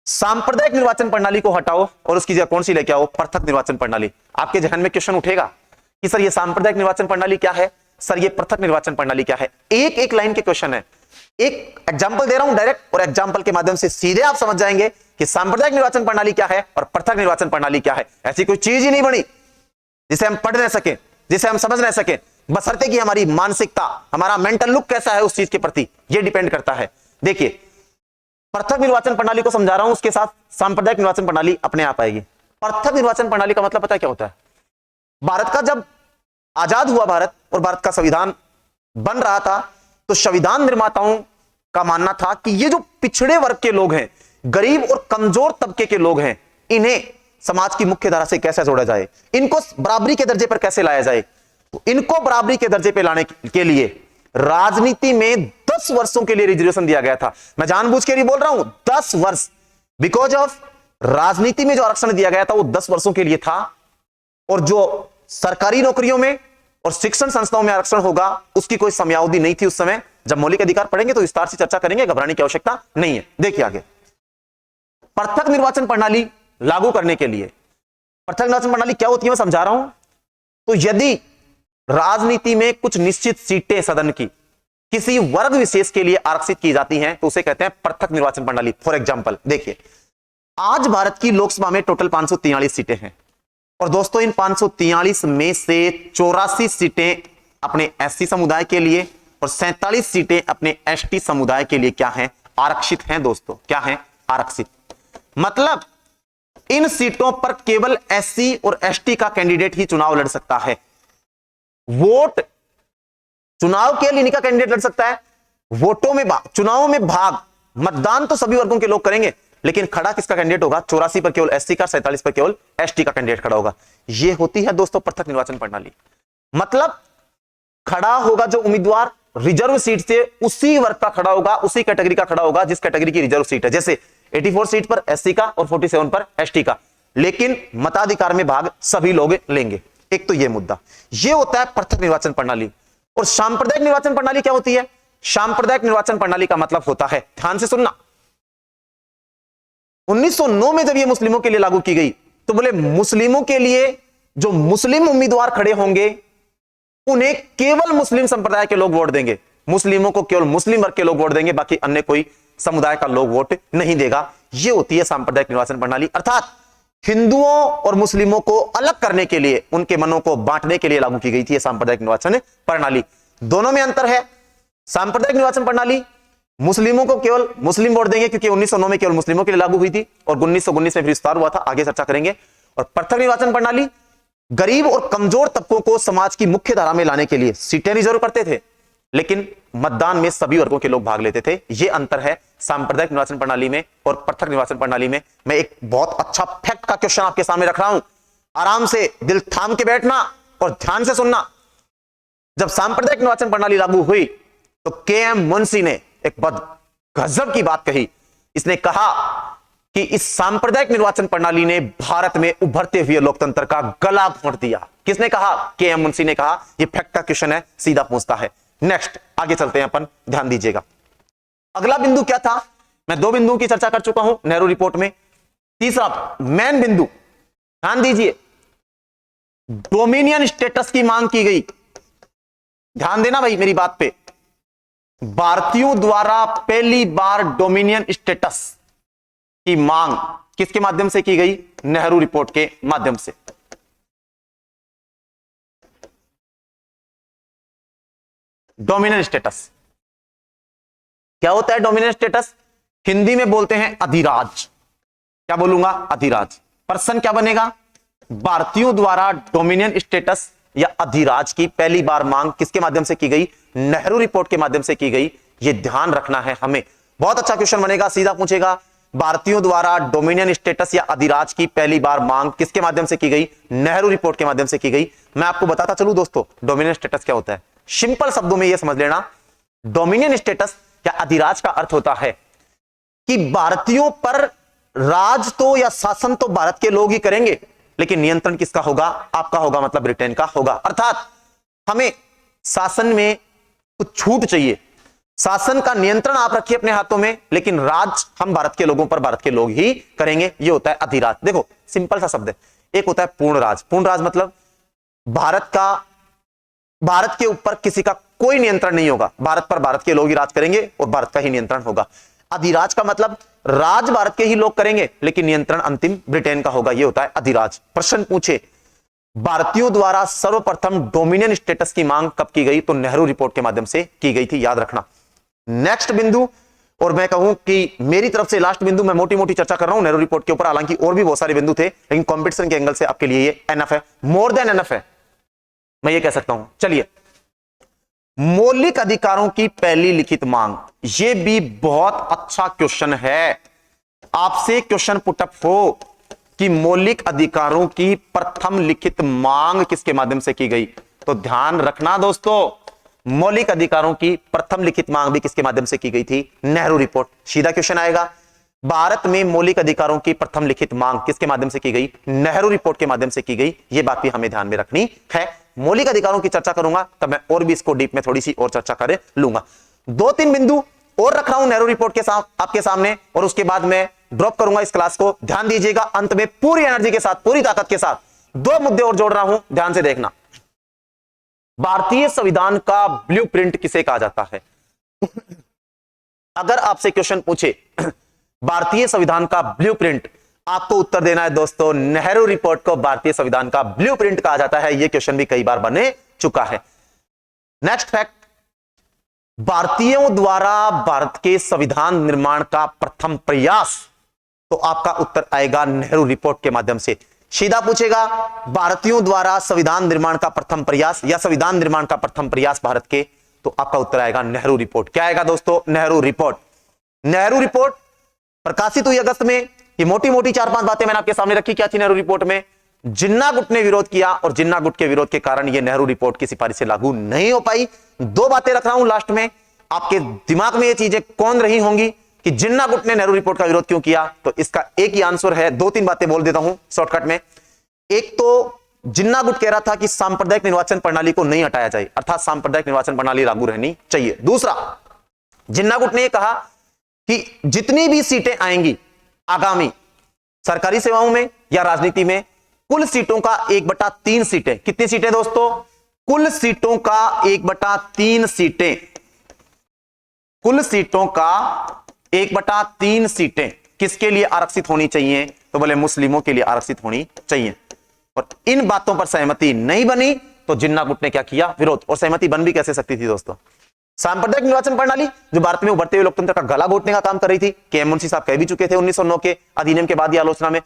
सांप्रदायिक निर्वाचन प्रणाली को हटाओ और उसकी जगह कौन सी लेके आओ? पृथक निर्वाचन प्रणाली। आपके जहन में क्वेश्चन उठेगा कि सर ये सांप्रदायिक निर्वाचन प्रणाली क्या है, सर ये पृथक निर्वाचन प्रणाली क्या है? एक एक लाइन के क्वेश्चन है। एक एग्जांपल दे रहा हूं डायरेक्ट, और एग्जांपल के माध्यम से सीधे आप समझ जाएंगे कि सांप्रदायिक निर्वाचन प्रणाली क्या है और पृथक निर्वाचन प्रणाली क्या है। ऐसी कोई चीज ही नहीं बनी जिसे हम पढ़ न सके, जिसे हम समझ न सके, बशर्ते कि हमारी मानसिकता, हमारा मेंटल लुक कैसा है उस चीज के प्रति, यह डिपेंड करता है। देखिए, पृथक निर्वाचन प्रणाली को समझा रहा हूं, उसके साथ सांप्रदायिक निर्वाचन प्रणाली अपने आप आएगी। पृथक निर्वाचन प्रणाली का मतलब पता है क्या होता है? भारत का जब आजाद हुआ भारत और भारत का संविधान बन रहा था, तो संविधान निर्माताओं का मानना था कि ये जो पिछड़े वर्ग के लोग हैं, गरीब और कमजोर तबके के लोग हैं, इन्हें समाज की मुख्य धारा से कैसे जोड़ा जाए, इनको बराबरी के दर्जे पर कैसे लाया जाए। तो इनको बराबरी के दर्जे पर लाने के लिए राजनीति में 10 वर्षों के लिए रिजर्वेशन दिया गया था। मैं जानबूझ के नहीं बोल रहा हूं, 10 वर्ष, बिकॉज ऑफ राजनीति में जो आरक्षण दिया गया था वो 10 वर्षों के लिए था। और जो सरकारी नौकरियों में और शिक्षण संस्थाओं में आरक्षण होगा, उसकी कोई समयावधि नहीं थी उस समय। जब मौलिक अधिकार पढ़ेंगे तो विस्तार से चर्चा करेंगे, घबराने की आवश्यकता नहीं है। देखिए आगे, पृथक निर्वाचन प्रणाली लागू करने के लिए, पृथक निर्वाचन प्रणाली क्या होती है मैं समझा रहा हूं। तो यदि राजनीति में कुछ निश्चित सीटें सदन की किसी वर्ग विशेष के लिए आरक्षित की जाती हैं, तो उसे कहते हैं पृथक निर्वाचन प्रणाली। फॉर एग्जांपल देखिए, आज भारत की लोकसभा में टोटल 543 सीटें हैं, और दोस्तों इन 543 में से 84 सीटें अपने एससी समुदाय के लिए और 47 सीटें अपने एसटी समुदाय के लिए क्या हैं? आरक्षित हैं दोस्तों। क्या हैं? आरक्षित। मतलब इन सीटों पर केवल एससी और एसटी का कैंडिडेट ही चुनाव लड़ सकता है। वोट, चुनाव के लिए इनका कैंडिडेट लड़ सकता है, वोटों में चुनावों में भाग, मतदान तो सभी वर्गों के लोग करेंगे, लेकिन खड़ा किसका कैंडिडेट होगा? 84 पर केवल एससी का, 47 पर केवल एसटी का कैंडिडेट खड़ा होगा। यह होती है दोस्तों पृथक निर्वाचन प्रणाली। मतलब खड़ा होगा जो उम्मीदवार, रिजर्व सीट से उसी वर्ग का खड़ा होगा, उसी कैटेगरी का खड़ा होगा जिस कैटेगरी की रिजर्व सीट है। जैसे 84 सीट पर एससी का और 47 पर एसटी का, लेकिन मताधिकार में भाग सभी लोग लेंगे। एक तो यह मुद्दा, यह होता है पृथक निर्वाचन प्रणाली। और सांप्रदायिक निर्वाचन प्रणाली क्या होती है? सांप्रदायिक निर्वाचन प्रणाली का मतलब होता है, ध्यान से सुनना, 1909 में जब यह मुस्लिमों के लिए लागू की गई तो बोले मुस्लिमों के लिए जो मुस्लिम उम्मीदवार खड़े होंगे उन्हें केवल मुस्लिम संप्रदाय के लोग वोट देंगे, मुस्लिमों को केवल मुस्लिम वर्ग के लोग वोट देंगे, बाकी अन्य कोई समुदाय का लोग वोट नहीं देगा। यह होती है सांप्रदायिक निर्वाचन प्रणाली। अर्थात हिंदुओं और मुस्लिमों को अलग करने के लिए, उनके मनों को बांटने के लिए लागू की गई थी यह सांप्रदायिक निर्वाचन प्रणाली। दोनों में अंतर है। सांप्रदायिक निर्वाचन प्रणाली मुस्लिमों को केवल मुस्लिम वोट देंगे, क्योंकि 1909 में केवल मुस्लिमों के लिए लागू हुई थी और 1919 में फिर विस्तार हुआ था, आगे चर्चा करेंगे। और पृथक निर्वाचन प्रणाली गरीब और कमजोर तबकों को समाज की मुख्य धारा में लाने के लिए सीटें रिजर्व करते थे, लेकिन मतदान में सभी वर्गों के लोग भाग लेते थे। यह अंतर है सांप्रदायिक निर्वाचन प्रणाली में और पृथक निर्वाचन प्रणाली में। मैं एक बहुत अच्छा फैक्ट का क्वेश्चन आपके सामने रख रहा हूं, आराम से दिल थाम के बैठना और ध्यान से सुनना। जब सांप्रदायिक निर्वाचन प्रणाली लागू हुई तो के.एम. मुंशी ने एक बहुत गजब की बात कही। इसने कहा कि इस सांप्रदायिक निर्वाचन प्रणाली ने भारत में उभरते हुए लोकतंत्र का गला घोंट दिया। किसने कहा? के.एम. मुंशी ने कहा। यह फैक्ट का क्वेश्चन है, सीधा पूछता है। नेक्स्ट आगे चलते हैं अपन, ध्यान दीजिएगा। अगला बिंदु क्या था? मैं 2 बिंदुओं की चर्चा कर चुका हूं नेहरू रिपोर्ट में। तीसरा मेन बिंदु, ध्यान दीजिए, डोमिनियन स्टेटस की मांग की गई। ध्यान देना भाई मेरी बात पे। भारतीयों द्वारा पहली बार डोमिनियन स्टेटस की मांग किसके माध्यम से की गई? नेहरू रिपोर्ट के माध्यम से। डोमिनियन स्टेटस क्या होता है? डोमिनियन स्टेटस हिंदी में बोलते हैं अधिराज। क्या बोलूंगा? अधिराज। पर्सन क्या बनेगा? भारतीयों द्वारा डोमिनियन स्टेटस या अधिराज की पहली बार मांग किसके माध्यम से की गई? नेहरू रिपोर्ट के माध्यम से की गई। यह ध्यान रखना है हमें, बहुत अच्छा क्वेश्चन बनेगा, सीधा पूछेगा। भारतीयों द्वारा डोमिनियन स्टेटस या अधिराज की पहली बार मांग किसके माध्यम से की गई? नेहरू रिपोर्ट के माध्यम से की गई। मैं आपको बताता चलूं दोस्तों, डोमिनियन स्टेटस क्या होता है। सिंपल शब्दों में यह समझ लेना, डोमिनियन स्टेटस या अधिराज का अर्थ होता है कि भारतीयों पर राज तो या शासन तो भारत के लोग ही करेंगे, लेकिन नियंत्रण किसका होगा? आपका होगा, मतलब ब्रिटेन का होगा। अर्थात हमें शासन में कुछ छूट चाहिए, शासन का नियंत्रण आप रखिए अपने हाथों में, लेकिन राज हम भारत के लोगों पर भारत के लोग ही करेंगे। यह होता है अधिराज। देखो सिंपल सा शब्द है। एक होता है पूर्ण राज। पूर्ण राज मतलब भारत के ऊपर किसी का कोई नियंत्रण नहीं होगा, भारत पर भारत के लोग ही राज करेंगे और भारत का ही नियंत्रण होगा। अधिराज का मतलब राज भारत के ही लोग करेंगे, लेकिन नियंत्रण अंतिम ब्रिटेन का होगा। यह होता है अधिराज। प्रश्न पूछे, भारतीयों द्वारा सर्वप्रथम डोमिनियन स्टेटस की मांग कब की गई? तो नेहरू रिपोर्ट के माध्यम से की गई थी, याद रखना। नेक्स्ट बिंदु, और मैं कहूं कि मेरी तरफ से लास्ट बिंदु, मैं मोटी मोटी चर्चा कर रहा हूं नेहरू रिपोर्ट के ऊपर, हालांकि और भी बहुत सारे बिंदु थे, लेकिन कंपटीशन के एंगल से आपके लिए ये एनफ है, मोर देन एनफ है, मैं ये कह सकता हूं। चलिए, मौलिक अधिकारों की पहली लिखित मांग, ये भी बहुत अच्छा क्वेश्चन है। आपसे क्वेश्चन पुटअप हो कि मौलिक अधिकारों की प्रथम लिखित मांग किसके माध्यम से की गई? तो ध्यान रखना दोस्तों, मौलिक अधिकारों की प्रथम लिखित मांग भी किसके माध्यम से की गई थी? नेहरू रिपोर्ट। सीधा क्वेश्चन आएगा, भारत में मौलिक अधिकारों की प्रथम लिखित मांग किसके माध्यम से की गई? नेहरू रिपोर्ट के माध्यम से की गई। यह बात भी हमें ध्यान में रखनी है। मौलिक अधिकारों की चर्चा करूंगा तब मैं और भी इसको डीप में थोड़ी सी और चर्चा कर लूंगा। 2-3 बिंदु और रख रहा हूं नेहरू रिपोर्ट के साथ आपके सामने, और उसके बाद मैं ड्रॉप करूंगा इस क्लास को। ध्यान दीजिएगा, अंत में पूरी एनर्जी के साथ, पूरी ताकत के साथ 2 मुद्दे और जोड़ रहा हूं, ध्यान से देखना। भारतीय संविधान का ब्लूप्रिंट किसे कहा जाता है? अगर आपसे क्वेश्चन पूछे भारतीय संविधान का ब्लूप्रिंट, आपको उत्तर देना है दोस्तों, नेहरू रिपोर्ट को भारतीय संविधान का ब्लूप्रिंट कहा जाता है। यह क्वेश्चन भी कई बार बने चुका है। नेक्स्ट फैक्ट, भारतीयों द्वारा भारत के संविधान निर्माण का प्रथम प्रयास, तो आपका उत्तर आएगा नेहरू रिपोर्ट के माध्यम से। सीधा पूछेगा, भारतीयों द्वारा संविधान निर्माण का प्रथम प्रयास या संविधान निर्माण का प्रथम प्रयास भारत के, तो आपका उत्तर आएगा नेहरू रिपोर्ट। क्या आएगा दोस्तों? नेहरू रिपोर्ट। नेहरू रिपोर्ट प्रकाशित हुई अगस्त में। ये मोटी मोटी 4-5 बातें मैंने आपके सामने रखी। क्या थी नेहरू रिपोर्ट में? जिन्ना गुट ने विरोध किया और जिन्ना गुट के विरोध के कारण यह नेहरू रिपोर्ट की सिफारिश से लागू नहीं हो पाई। दो बातें रख रहा हूं लास्ट में, आपके दिमाग में ये चीजें कौन रही होंगी कि जिन्ना गुट ने नेहरू रिपोर्ट का विरोध क्यों किया, तो इसका एक ही आंसर है। दो तीन बातें बोल देता हूं शॉर्टकट में। एक तो जिन्ना गुट कह रहा था कि सांप्रदायिक निर्वाचन प्रणाली को नहीं हटाया जाए, अर्थात सांप्रदायिक निर्वाचन प्रणाली लागू रहनी चाहिए। दूसरा, जिन्ना गुट ने यह कहा कि जितनी भी सीटें आएंगी आगामी सरकारी सेवाओं में या राजनीति में, कुल सीटों का 1/3 सीटें, कितनी सीटें दोस्तों, कुल सीटों का 1/3 सीटें, कुल सीटों का 1/3 सीटें किसके लिए आरक्षित होनी चाहिए, तो बोले मुस्लिमों के लिए आरक्षित होनी चाहिए। और इन बातों पर सहमति नहीं बनी तो जिन्ना गुट ने क्या किया, विरोध। और सहमति बन भी कैसे सकती थी दोस्तों, सांप्रदायिक निर्वाचन प्रणाली जो भारत में उभरते हुए लोकतंत्र का गला घोटने का काम कर रही थी, के एम मुंशी साहब कह भी चुके थे 1909 के अधिनियम के बाद ही आलोचना में।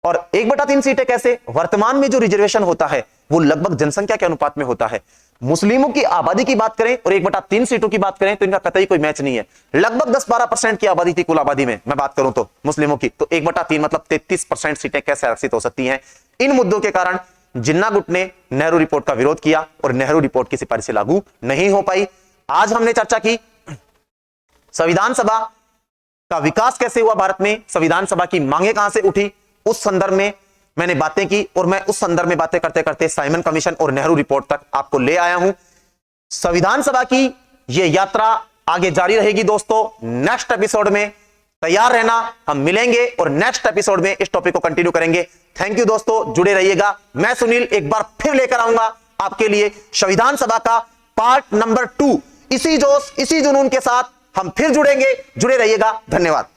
और 1/3 सीटें कैसे, वर्तमान में जो रिजर्वेशन होता है वो लगभग जनसंख्या के अनुपात में होता है। मुस्लिमों की आबादी की बात करें और 1/3 सीटों की बात करें तो इनका कतई कोई मैच नहीं है। लगभग 10-12% की आबादी थी कुल आबादी में, मैं बात करूं तो मुस्लिमों की, तो 1/3 मतलब 33% सीटें कैसे आरक्षित हो सकती हैं। इन मुद्दों के कारण जिन्ना गुट ने नेहरू रिपोर्ट का विरोध किया और नेहरू रिपोर्ट की सिफारिश लागू नहीं हो पाई। आज हमने चर्चा की संविधान सभा का विकास कैसे हुआ भारत में, संविधान सभा की मांगे कहां से उठी, उस संदर्भ में मैंने बातें की। और मैं उस संदर्भ में बातें करते करते साइमन कमीशन और नेहरू रिपोर्ट तक आपको ले आया हूं। संविधान सभा की यह यात्रा आगे जारी रहेगी दोस्तों। नेक्स्ट एपिसोड में तैयार रहना, हम मिलेंगे और नेक्स्ट एपिसोड में इस टॉपिक को कंटिन्यू करेंगे। थैंक यू दोस्तों, जुड़े रहिएगा। मैं सुनील एक बार फिर लेकर आऊंगा आपके लिए संविधान सभा का पार्ट नंबर 2। इसी जोश इसी जुनून के साथ हम फिर जुड़ेंगे। जुड़े रहिएगा। धन्यवाद।